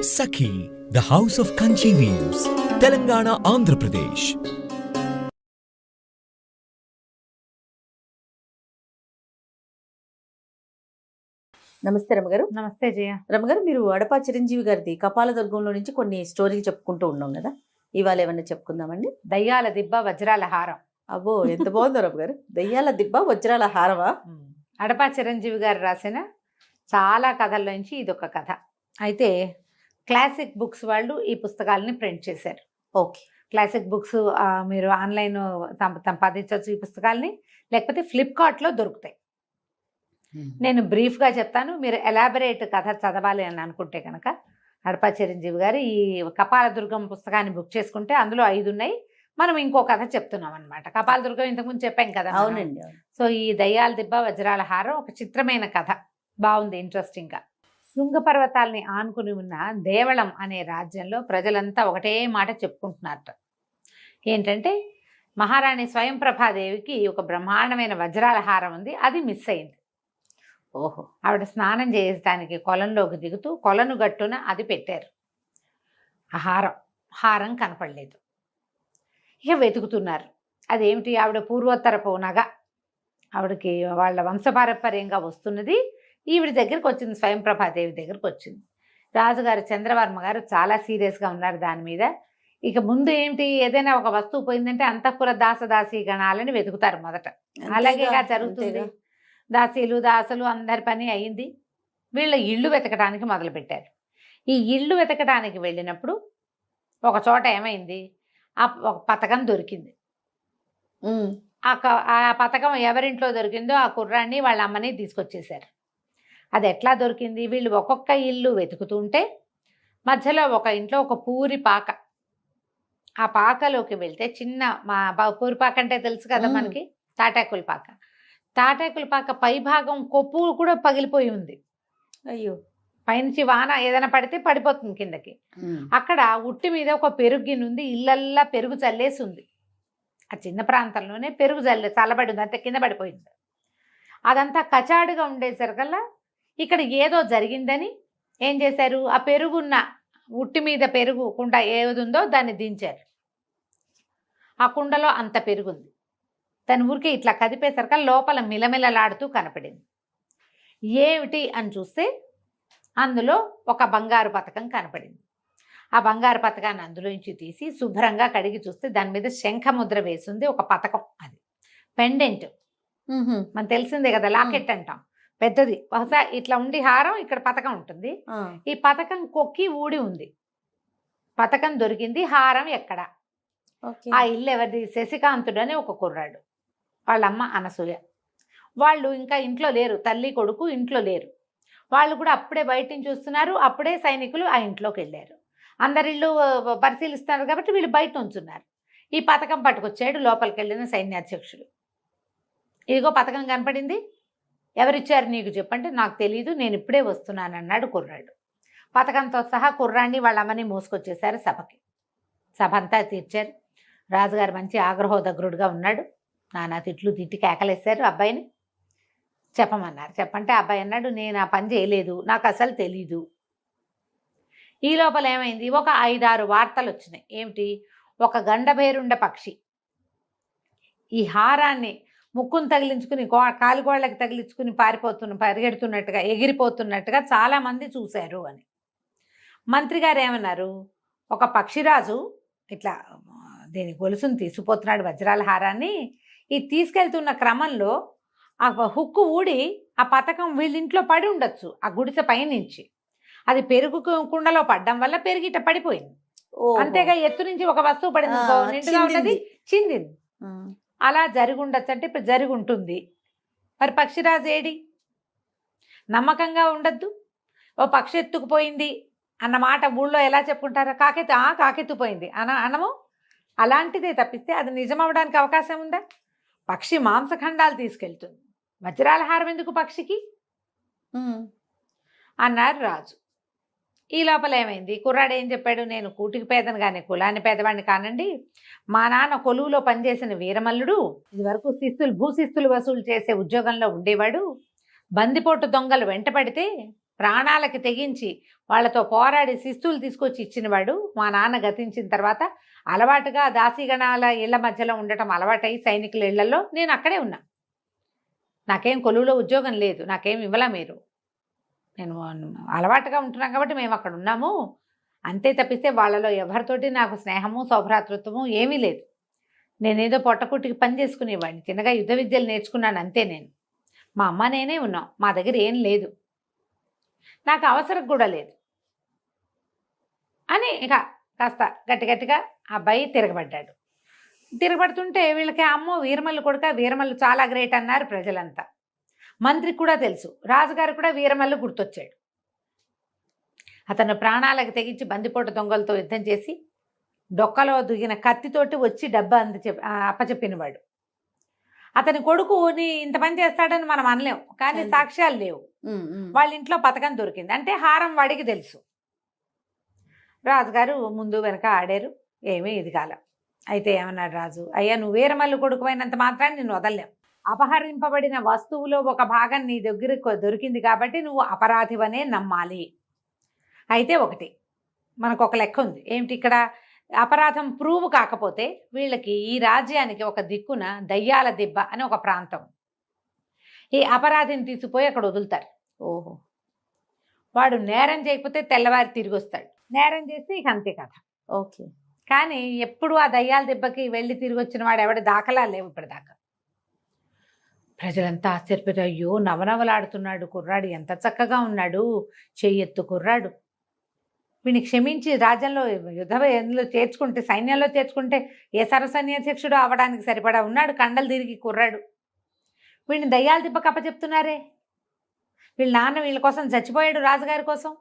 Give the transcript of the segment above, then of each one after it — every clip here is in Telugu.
Sakhi, the House of Kanchi Weaves, Telangana, Andhra Pradesh. నమస్తే రమగారు. నమస్తే జయ. రమగారు, మీరు అడపా చిరంజీవి గారిది కపాలదుర్గంలో నుంచి కొన్ని స్టోరీలు చెప్పుకుంటూ ఉన్నాం కదా, ఇవాళ ఏమన్నా చెప్పుకుందామండి? దయ్యాల దిబ్బ వజ్రాల హారం. అబ్బో, ఎంత బాగుందో రమగారు. దయ్యాల దిబ్బ వజ్రాల హారమా? అడపా చిరంజీవి గారు రాసిన చాలా కథల్లోంచి ఇదొక కథ. అయితే క్లాసిక్ బుక్స్ వాళ్ళు ఈ పుస్తకాలని ప్రింట్ చేశారు. ఓకే. క్లాసిక్ బుక్స్ మీరు ఆన్లైన్ సంపాదించవచ్చు ఈ పుస్తకాలని, లేకపోతే ఫ్లిప్కార్ట్లో దొరుకుతాయి. నేను బ్రీఫ్గా చెప్తాను, మీరు ఎలాబరేట్ కథ చదవాలి అని అనుకుంటే కనుక అడపా చిరంజీవి గారు ఈ కపాలదుర్గం పుస్తకాన్ని బుక్ చేసుకుంటే అందులో 5 ఉన్నాయి. మనం ఇంకో కథ చెప్తున్నాం అనమాట. కపాలదుర్గం ఇంతకుముందు చెప్పాం కదా. అవునండి. సో ఈ దయ్యాల దిబ్బ వజ్రాల హారం ఒక చిత్రమైన కథ, బాగుంది, ఇంట్రెస్టింగ్గా. శృంగ పర్వతాలని ఆనుకుని ఉన్న దేవళం అనే రాజ్యంలో ప్రజలంతా ఒకటే మాట చెప్పుకుంటున్నారట. ఏంటంటే మహారాణి స్వయంప్రభాదేవికి ఒక బ్రహ్మాండమైన వజ్రాల హారం ఉంది, అది మిస్ అయింది. ఓహో. ఆవిడ స్నానం చేయడానికి కొలంలోకి దిగుతూ కొలను గట్టున అది పెట్టారు. ఆ హారం కనపడలేదు. ఇక వెతుకుతున్నారు. అదేమిటి, ఆవిడ పూర్వోత్తరపు నగ, ఆవిడకి వాళ్ళ వంశపారంపర్యంగా వస్తున్నది, ఈవిడ దగ్గరికి వచ్చింది, స్వయంప్రభాదేవి దగ్గరికి వచ్చింది. రాజుగారు చంద్రవర్మ గారు చాలా సీరియస్గా ఉన్నారు దాని మీద. ఇక ముందు ఏంటి, ఏదైనా ఒక వస్తువు పోయిందంటే అంతఃపుర దాసదాసీ గణాలని వెతుకుతారు మొదట. అలాగేగా జరుగుతుంది. దాసీలు దాసులు అందరి పని అయింది. వీళ్ళ ఇళ్ళు వెతకడానికి మొదలుపెట్టారు. ఈ ఇళ్ళు వెతకడానికి వెళ్ళినప్పుడు ఒక చోట ఏమైంది, ఒక పథకం దొరికింది. ఆ పథకం ఎవరింట్లో దొరికిందో ఆ కుర్రాన్ని వాళ్ళ అమ్మని తీసుకొచ్చేసారు. అది ఎట్లా దొరికింది, వీళ్ళు ఒక్కొక్క ఇల్లు వెతుకుతుంటే మధ్యలో ఒక ఇంట్లో ఒక పూరి పాక, ఆ పాకలోకి వెళ్తే చిన్న పూరి పాక అంటే తెలుసు కదా మనకి, తాటాకుల పాక. తాటాకుల పాక పై భాగం కొప్పు కూడా పగిలిపోయి ఉంది. అయ్యో. పైనుంచి వాన ఏదైనా పడితే పడిపోతుంది కిందకి. అక్కడ ఉట్టి మీద ఒక పెరుగు గిన్నె ఉంది, ఇళ్ళల్లా పెరుగు చల్లేసి ఉంది. ఆ చిన్న ప్రాంతంలోనే పెరుగు చల్లబడి ఉంది, అంతే కింద పడిపోయింది. అదంతా కచాడుగా ఉండేసరికల్లా ఇక్కడ ఏదో జరిగిందని ఏం చేశారు, ఆ పెరుగున్న ఉట్టి మీద పెరుగు కుండ ఏది ఉందో దాన్ని దించారు. ఆ కుండలో అంత పెరుగుంది. తన ఊరికే ఇట్లా కదిపేసరికి లోపల మిలమిలలాడుతూ కనపడింది. ఏమిటి అని చూస్తే అందులో ఒక బంగారు పతకం కనపడింది. ఆ బంగారు పతకాన్ని అందులోంచి తీసి శుభ్రంగా కడిగి చూస్తే దాని మీద శంఖముద్ర వేసింది ఒక పతకం. అది పెండెంట్, మనకు తెలిసిందే కదా, లాకెట్ అంటాం, పెద్దది. బహుశా ఇట్లా ఉండి హారం, ఇక్కడ పతకం ఉంటుంది. ఈ పతకం కొక్కి ఊడి ఉంది. పతకం దొరికింది, హారం ఎక్కడ? ఆ ఇల్లు ఎవరిది, శశికాంతుడు అని ఒక కుర్రాడు, వాళ్ళమ్మ అనసూయ. వాళ్ళు ఇంకా ఇంట్లో లేరు, తల్లి కొడుకు ఇంట్లో లేరు. వాళ్ళు కూడా అప్పుడే బయట నుంచి చూస్తున్నారు. అప్పుడే సైనికులు ఆ ఇంట్లోకి వెళ్ళారు. అందరిళ్ళు పరిశీలిస్తున్నారు కాబట్టి వీళ్ళు బయట ఉంచున్నారు. ఈ పథకం పట్టుకొచ్చాడు లోపలికి వెళ్ళిన సైన్యాధ్యక్షుడు. ఇదిగో పథకం కనపడింది, ఎవరిచ్చారు నీకు చెప్పంటే నాకు తెలీదు, నేను ఇప్పుడే వస్తున్నాను అన్నాడు కుర్రాడు. పథకంతో సహా కుర్రాన్ని వాళ్ళ అమ్మని మోసుకొచ్చేసారు సభకి. సభ అంతా తీర్చారు. రాజుగారు మంచి ఆగ్రహోదగ్రుడుగా ఉన్నాడు. నానా తిట్లు తిట్టి కేకలేశారు. అబ్బాయిని చెప్పమన్నారు. చెప్పంటే అబ్బాయి అన్నాడు, నేను ఆ పని చేయలేదు, నాకు అసలు తెలీదు. ఈ లోపల ఏమైంది, ఒక 5-6 వార్తలు వచ్చినాయి. ఏమిటి, ఒక గండభేరుండ పక్షి ఈ హారాన్ని ముక్కును తగిలించుకుని కాలిగోళ్ళకి తగిలించుకుని పరిగెడుతున్నట్టుగా ఎగిరిపోతున్నట్టుగా చాలామంది చూశారు అని. మంత్రి గారు ఏమన్నారు, ఒక పక్షిరాజు ఇట్లా దీని గొలుసును తీసుకుపోతున్నాడు వజ్రాల హారాన్ని. ఈ తీసుకెళ్తున్న క్రమంలో ఆ హుక్కు ఊడి ఆ పథకం వీళ్ళింట్లో పడి ఉండొచ్చు, ఆ గుడిసె పైనుంచి. అది పెరుగు కుండలో పడ్డం వల్ల పెరిగిట పడిపోయింది. అంతేగా ఎత్తు నుంచి ఒక వస్తువు పడింది, నిండుగా ఉన్నది చిందింది. అలా జరిగి ఉండొచ్చు, అంటే ఇప్పుడు జరిగి ఉంటుంది. మరి పక్షిరాజు ఏడి? నమ్మకంగా ఉండద్దు. ఓ పక్షి ఎత్తుకుపోయింది అన్న మాట ఊళ్ళో ఎలా చెప్పుకుంటారో, కాకెత్తుపోయింది అనము. అలాంటిదే తప్పిస్తే అది నిజమవడానికి అవకాశం ఉందా? పక్షి మాంసఖండాలు తీసుకెళ్తుంది, వజ్రాల హారం ఎందుకు పక్షికి అన్నారు రాజు. ఈ లోపల ఏమైంది, కుర్రాడు ఏం చెప్పాడు, నేను కూటికి పేదను కానీ కులాన్ని పేదవాడిని కానండి. మా నాన్న కొలువులో పనిచేసిన వీరమల్లుడు, ఇది వరకు భూశిస్తులు వసూలు చేసే ఉద్యోగంలో ఉండేవాడు. బందిపోటు దొంగలు వెంటపడితే ప్రాణాలకి తెగించి వాళ్ళతో పోరాడి శిస్తులు తీసుకొచ్చి ఇచ్చినవాడు. మా నాన్న గతించిన తర్వాత అలవాటుగా దాసీగణాల ఇళ్ల మధ్యలో ఉండటం అలవాటై సైనికుల ఇళ్లలో నేను అక్కడే ఉన్నా. నాకేం కొలువులో ఉద్యోగం లేదు, నాకేం ఇవ్వలా మీరు. నేను అలవాటుగా ఉంటున్నాం కాబట్టి మేము అక్కడ ఉన్నాము అంతే తప్పిస్తే వాళ్ళలో ఎవరితోటి నాకు స్నేహము సౌభ్రాతృత్వము ఏమీ లేదు. నేనేదో పొట్టకుట్టికి పని చేసుకునేవాడిని, చిన్నగా యుద్ధ విద్యలు నేర్చుకున్నాను అంతే. నేను మా అమ్మ నేనే ఉన్నాం, మా దగ్గర ఏం లేదు, నాకు అవసరం కూడా లేదు అని ఇక కాస్త గట్టిగా అబ్బాయి తిరగబడ్డాడు. తిరగబడుతుంటే వీళ్ళకి అమ్మో వీరమల్లు కొడుక, వీరమల్లు చాలా గ్రేట్ అన్నారు ప్రజలంతా. మంత్రికి కూడా తెలుసు, రాజుగారు కూడా వీరమల్లు గుర్తొచ్చాడు. అతను ప్రాణాలకు తెగించి బందిపోటు దొంగలతో యుద్ధం చేసి డొక్కలో దిగిన కత్తితోటి వచ్చి డబ్బా అప్పచెప్పినవాడు. అతని కొడుకుని ఇంత పని చేస్తాడని మనం అనలేం, కానీ సాక్ష్యాలు లేవు. వాళ్ళ ఇంట్లో పథకం దొరికింది అంటే హారం వాడికి తెలుసు. రాజుగారు ముందు వెనక ఆడారు, ఏమీ ఇది కాలం. అయితే ఏమన్నాడు రాజు, అయ్యా నువ్వు వీరమల్లు కొడుకు అయినంత మాత్రాన్ని నిన్ను వదలలేం. అపహరింపబడిన వస్తువులో ఒక భాగం నీ దగ్గర దొరికింది కాబట్టి నువ్వు అపరాధివనే నమ్మాలి. అయితే ఒకటి మనకు ఒక లెక్క ఉంది ఏమిటి, ఇక్కడ అపరాధం ప్రూవ్ కాకపోతే వీళ్ళకి ఈ రాజ్యానికి ఒక దిక్కున దయ్యాల దిబ్బ అని ఒక ప్రాంతం, ఈ అపరాధిని తీసుకుపోయి అక్కడ వదులుతారు. ఓహో, వాడు నేరం చేయకపోతే తెల్లవారి తిరిగి వస్తాడు, నేరం చేస్తే ఇక అంతే కథ. ఓకే, కానీ ఎప్పుడు ఆ దయ్యాల దెబ్బకి వెళ్ళి తిరిగి వచ్చిన వాడు ఎవడి దాఖలా లేవు ఇప్పటిదాకా. ప్రజలంతా ఆశ్చర్యపోయారు, అయ్యో నవనవలాడుతున్నాడు కుర్రాడు, ఎంత చక్కగా ఉన్నాడు, చెయ్యెత్తు కుర్రాడు, వీడిని క్షమించి రాజ్యంలో యుద్ధంలో చేర్చుకుంటే సైన్యంలో చేర్చుకుంటే ఏ సర్వసైన్యాధ్యక్షుడు అవడానికి సరిపడా ఉన్నాడు, కండలు తిరిగి కుర్రాడు, వీడిని దయ్యాల దిబ్బ కప్ప చెప్తున్నారే, వీళ్ళ నాన్న వీళ్ళ కోసం చచ్చిపోయాడు రాజుగారి కోసం.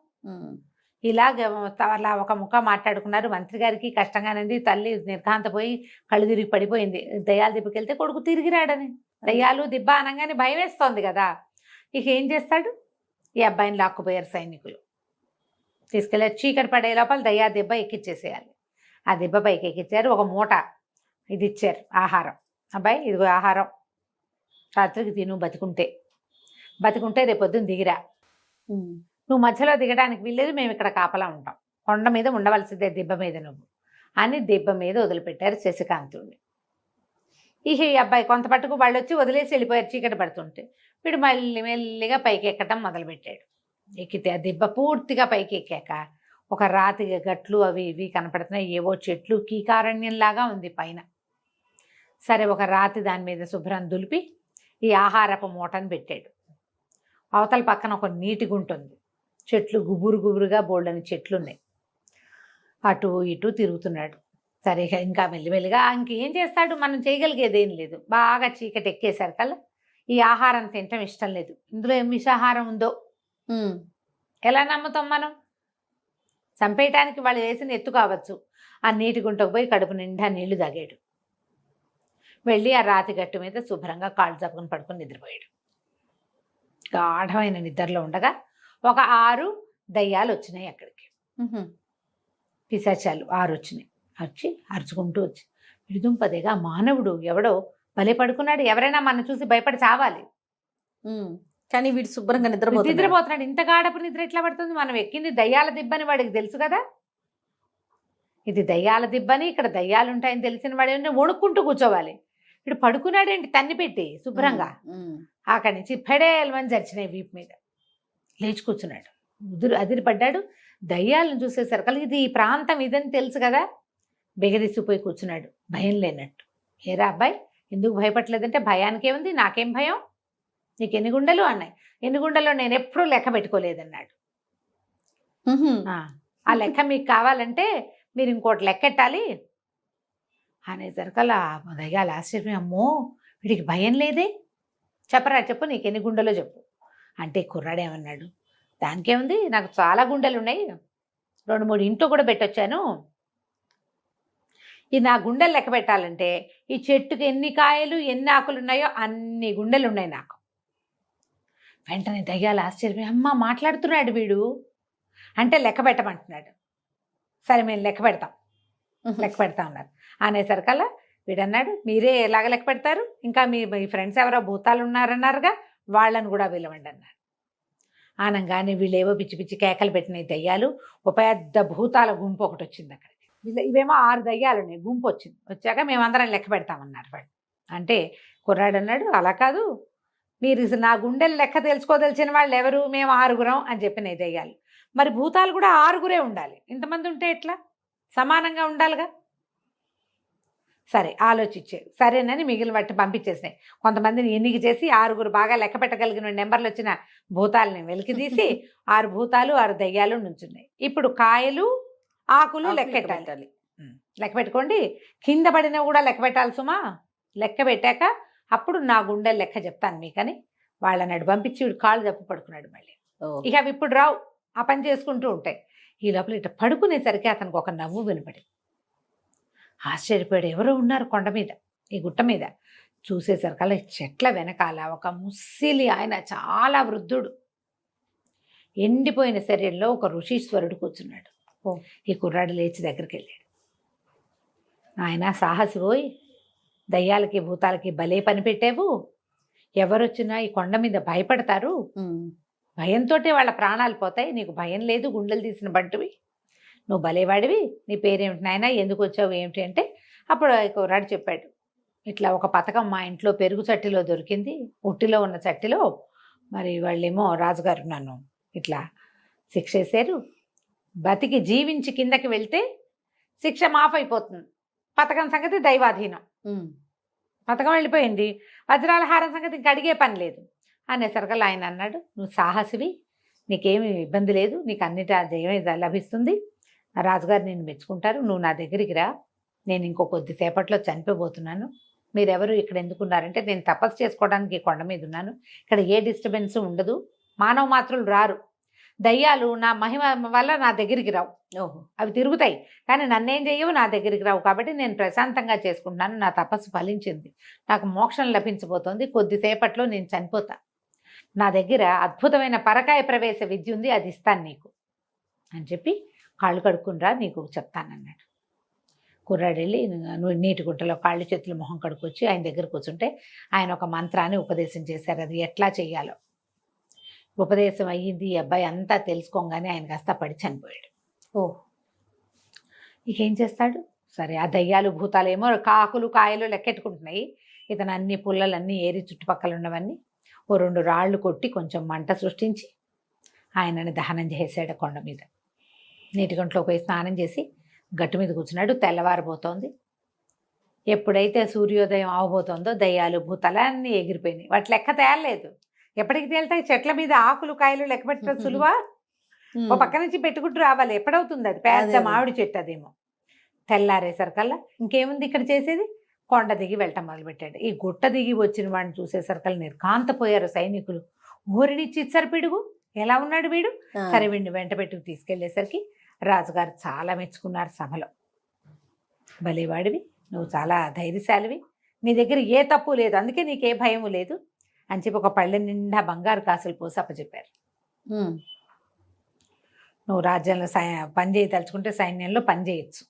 ఇలాగ అలా ఒక ముఖ మాట్లాడుకున్నారు. మంత్రి గారికి కష్టంగానేది, తల్లి నిర్ఘాంతపోయి కళ్ళు తిరిగి పడిపోయింది. దయ్యాల దిబ్బకి వెళ్తే కొడుకు తిరిగి రాడని, దయ్యాలు దిబ్బ అనగానే భయం వేస్తోంది కదా. ఇక ఏం చేస్తాడు, ఈ అబ్బాయిని లాక్కుపోయారు సైనికులు, తీసుకెళ్ళి చీకటి పడే లోపల దయ్యా దెబ్బ ఎక్కిచ్చేసేయాలి. ఆ దెబ్బ పైకి ఎక్కిచ్చారు, ఒక మూట ఇది ఇచ్చారు ఆహారం, అబ్బాయి ఇదిగో ఆహారం, రాత్రికి తిను, బతికుంటే రేపొద్దున దిగిరా, నువ్వు మధ్యలో దిగడానికి వీల్లేదు, మేము ఇక్కడ కాపలా ఉంటాం, కొండ మీద ఉండవలసిందే దిబ్బ మీద నువ్వు అని దిబ్బ మీద వదిలిపెట్టారు శశికాంతుడిని. ఇక ఈ అబ్బాయి కొంత పట్టుకు వాళ్ళు వచ్చి వదిలేసి వెళ్ళిపోయారు చీకటి పడుతుంటే. వీడు మళ్ళీ మెల్లిగా పైకి ఎక్కడం మొదలుపెట్టాడు. ఎక్కితే ఆ దిబ్బ పూర్తిగా పైకి ఎక్కాక ఒక రాతి గట్లు అవి ఇవి కనపడుతున్నాయి, ఏవో చెట్లు, కీకారణ్యంలాగా ఉంది పైన. సరే ఒక రాతి దాని మీద శుభ్రం దులిపి ఈ ఆహారపు మూటను పెట్టాడు. అవతల పక్కన ఒక నీటి గుంట ఉంది, చెట్లు గుబురుగా బోల్డని చెట్లు ఉన్నాయి. అటు ఇటు తిరుగుతున్నాడు. సరే ఇంకా మెల్లిమెల్లిగా ఇంకేం చేస్తాడు, మనం చేయగలిగేది ఏం లేదు. బాగా చీకటి ఎక్కేసరికల్లా ఈ ఆహారం తినటం ఇష్టం లేదు, ఇందులో ఏం విషాహారం ఉందో ఎలా నమ్ముతాం మనం, చంపేయటానికి వాళ్ళు వేసిన ఎత్తు కావచ్చు. ఆ నీటి గుంటకు పోయి కడుపు నిండా నీళ్లు తాగాడు. వెళ్ళి ఆ రాతి గట్టు మీద శుభ్రంగా కాళ్ళు చప్పుకొని పడుకొని నిద్రపోయాడు. గాఢమైన నిద్రలో ఉండగా ఒక 6 దయ్యాలు వచ్చినాయి అక్కడికి, పిశాచాలు 6 వచ్చినాయి. వచ్చి అరుచుకుంటూ వచ్చి, విడుదుంపదేగా మానవుడు ఎవడో భలే పడుకున్నాడు, ఎవరైనా మనం చూసి భయపడి చావాలి, కానీ వీడు శుభ్రంగా నిద్రపోతున్నాడు. ఇంత గాఢపు నిద్ర ఎట్లా పడుతుంది, మనం ఎక్కింది దయ్యాల దిబ్బని వాడికి తెలుసు కదా, ఇది దయ్యాల దిబ్బని, ఇక్కడ దయ్యాలు ఉంటాయని తెలిసిన వాడు ఏమంటే వణుక్కుంటూ కూర్చోవాలి. వీడు పడుకున్నాడేంటి తన్ని పెట్టి శుభ్రంగా. అక్కడి నుంచి ఫెడేల్మని జరిచినాయి వీపు మీద, లేచి కూర్చున్నాడు, అదిరిపడ్డాడు. దయ్యాలను చూసేసరికి ఇది ఈ ప్రాంతం ఇదని తెలుసు కదా, బెగరిసిపోయి కూర్చున్నాడు భయం లేనట్టు. ఏరా అబ్బాయి ఎందుకు భయపడలేదంటే, భయానికి ఏముంది, నాకేం భయం, నీకు ఎన్ని గుండెలు అన్నాయి, ఎన్ని గుండెలో నేను ఎప్పుడూ లెక్క పెట్టుకోలేదన్నాడు. ఆ లెక్క మీకు కావాలంటే మీరు ఇంకోటి లెక్కెట్టాలి అనేసరికల్లా దయ్యాలు ఆశ్చర్యం, అమ్మో వీడికి భయం లేదే, చెప్పరా చెప్పు, నీకు ఎన్ని గుండెలో చెప్పు అంటే కుర్రాడేమన్నాడు, దానికేముంది, నాకు చాలా గుండెలు ఉన్నాయి, 2-3 ఇంట్లో కూడా పెట్టొచ్చాను, ఈ నా గుండెలు లెక్క పెట్టాలంటే ఈ చెట్టుకి ఎన్ని కాయలు ఎన్ని ఆకులు ఉన్నాయో అన్ని గుండెలు ఉన్నాయి నాకు. వెంటనే దయ్యాలు ఆశ్చర్యం, అమ్మ మాట్లాడుతున్నాడు వీడు అంటే లెక్క పెట్టమంటున్నాడు. సరే మేము లెక్క పెడతాం అన్నారు. అనేసరికల్లా వీడన్నాడు, మీరే ఎలాగ లెక్క పెడతారు, ఇంకా మీ ఫ్రెండ్స్ ఎవరో భూతాలు ఉన్నారన్నారుగా వాళ్ళని కూడా పిలవండి అన్నారు. ఆనంగానే వీళ్ళేవో పిచ్చి పిచ్చి కేకలు పెట్టినాయి దయ్యాలు. ఒక పెద్ద భూతాల గుంపు ఒకటి వచ్చింది అక్కడ. ఇవేమో 6 దయ్యాలు ఉన్నాయి, గుంపు వచ్చింది. వచ్చాక మేమందరం లెక్క పెడతామన్నారు వాళ్ళు. అంటే కుర్రాడు అన్నాడు, అలా కాదు, మీరు నా గుండెలు లెక్క తెలుసుకోదలిచిన వాళ్ళు ఎవరు, మేము 6గురం అని చెప్పినాయి దయ్యాలు. మరి భూతాలు కూడా 6గురే ఉండాలి, ఇంతమంది ఉంటే ఎట్లా, సమానంగా ఉండాలిగా. సరే ఆలోచించారు, సరేనని మిగిలిన వాటిని పంపించేసినాయి. కొంతమందిని ఎన్నిక చేసి 6గురు బాగా లెక్క పెట్టగలిగిన నెంబర్లు వచ్చిన భూతాలని వెలికి తీసి 6 భూతాలు 6 దయ్యాలు నుంచున్నాయి. ఇప్పుడు కాయలు ఆకులు లెక్క పెట్టాలి. లెక్క పెట్టుకోండి, కింద పడినవి కూడా లెక్క పెట్టాలి సుమా. లెక్క పెట్టాక అప్పుడు నా గుండె లెక్క చెప్తాను మీకని వాళ్ళని పంపించి వీడు కాళ్ళు తప్పు పడుకున్నాడు మళ్ళీ. ఇక అవి ఇప్పుడు రావు, ఆ పని చేసుకుంటూ ఉంటాయి. ఈ లోపల ఇట్లా పడుకునేసరికి అతనికి ఒక నవ్వు వినపడి ఆశ్చర్యపోయాడు. ఎవరో ఉన్నారు కొండ మీద, ఈ గుట్ట మీద. చూసేసరికల్లా చెట్ల వెనకాల ఒక ముస్సిలి ఆయన, చాలా వృద్ధుడు, ఎండిపోయిన శరీరంలో ఒక ఋషీశ్వరుడు కూర్చున్నాడు. ఈ కుర్రాడు లేచి దగ్గరికి వెళ్ళాడు. ఆయన సాహసి పోయి, దయ్యాలకి భూతాలకి భలే పని పెట్టావు, ఎవరొచ్చినా ఈ కొండ మీద భయపడతారు, భయంతో వాళ్ళ ప్రాణాలు పోతాయి, నీకు భయం లేదు, గుండెలు తీసిన బంటువి, నువ్వు భలేవాడివి, నీ పేరేమిటి నాయనా, ఎందుకు వచ్చావు ఏమిటి అంటే అప్పుడు కుర్రాడు చెప్పాడు, ఇట్లా ఒక పథకం మా ఇంట్లో పెరుగు చట్టిలో దొరికింది, ఉట్టిలో ఉన్న చట్టిలో, మరి వాళ్ళేమో రాజుగారు నన్ను ఇట్లా శిక్ష వేశారు, బతికి జీవించి కిందకి వెళ్తే శిక్ష మాఫ్ అయిపోతుంది, పథకం సంగతి దైవాధీనం, పథకం వెళ్ళిపోయింది, వజ్రాల హారం సంగతి ఇంక అడిగే పని లేదు అనేసరికల్లా ఆయన అన్నాడు, నువ్వు సాహసివి, నీకేమి ఇబ్బంది లేదు, నీకు అన్నిటి జయం లభిస్తుంది, రాజుగారు నేను మెచ్చుకుంటారు, నువ్వు నా దగ్గరికి రా, నేను ఇంకో కొద్దిసేపట్లో చనిపోబోతున్నాను, మీరెవరు ఇక్కడ ఎందుకున్నారంటే నేను తపస్సు చేసుకోవడానికి కొండ మీద ఉన్నాను, ఇక్కడ ఏ డిస్టర్బెన్స్ ఉండదు, మానవ మాత్రులు రారు, దయ్యాలు నా మహిమ వల్ల నా దగ్గరికి రావు, అవి తిరుగుతాయి కానీ నన్నేం చెయ్యవు, నా దగ్గరికి రావు, కాబట్టి నేను ప్రశాంతంగా చేసుకుంటున్నాను, నా తపస్సు ఫలించింది, నాకు మోక్షం లభించబోతోంది, కొద్దిసేపట్లో నేను చనిపోతా, నా దగ్గర అద్భుతమైన పరకాయ ప్రవేశ విద్య ఉంది, అది ఇస్తాను నీకు అని చెప్పి కాళ్ళు కడుక్కునిరా నీకు చెప్తానన్నాడు. కుర్రాడు వెళ్ళి నీటి గుంటలో కాళ్ళు చేతులు మొహం కడుక్కొచ్చి ఆయన దగ్గర కూర్చుంటే ఆయన ఒక మంత్రాన్ని ఉపదేశం చేశారు, అది ఎట్లా చెయ్యాలో. ఉపదేశం అయ్యింది, ఈ అబ్బాయి అంతా తెలుసుకోగానే ఆయన కాస్త పడి చనిపోయాడు. ఇక ఏం చేస్తాడు, సరే ఆ దయ్యాలు భూతాలు ఏమో కాకులు కాయలు లెక్కెట్టుకుంటున్నాయి, ఇతను అన్ని పుల్లలన్నీ ఏరి చుట్టుపక్కల ఉన్నవన్నీ ఓ 2 రాళ్ళు కొట్టి కొంచెం మంట సృష్టించి ఆయనని దహనం చేసాడు. కొండ మీద నీటి గుంటలోకి పోయి స్నానం చేసి గట్టు మీద కూర్చున్నాడు. తెల్లవారిపోతోంది. ఎప్పుడైతే సూర్యోదయం అవబోతోందో దయ్యాలు భూతాలన్నీ ఎగిరిపోయినాయి. వాటి లెక్క తేలలేదు, ఎప్పటికి తేలుతాయి, చెట్ల మీద ఆకులు కాయలు లెక్క పెట్టడం సులువా, ఓ పక్క నుంచి పెట్టుకుంటూ రావాలి, ఎప్పుడవుతుంది, అది పెద్ద మామిడి చెట్టు, అదేమో. తెల్లారేసరికల్లా ఇంకేముంది ఇక్కడ చేసేది, కొండ దిగి వెళ్ళటం మొదలుపెట్టాడు. ఈ గుట్ట దిగి వచ్చిన వాడిని చూసేసరికల్లా నిర్ఘాంతపోయారు సైనికులు. ఊరినిచ్చి ఇచ్చరు పిడుగు, ఎలా ఉన్నాడు వీడు, సరే వీడిని వెంట పెట్టుకు తీసుకెళ్లేసరికి రాజుగారు చాలా మెచ్చుకున్నారు సభలో. భలేవాడివి, నువ్వు చాలా ధైర్యశాలివి, నీ దగ్గర ఏ తప్పు లేదు, అందుకే నీకే భయము లేదు అని చెప్పి ఒక పళ్ళె నిండా బంగారు కాసులు పోసి అప్పచెప్పారు. నువ్వు రాజ్యంలో పని చేయదలుచుకుంటే సైన్యంలో పని చేయొచ్చు,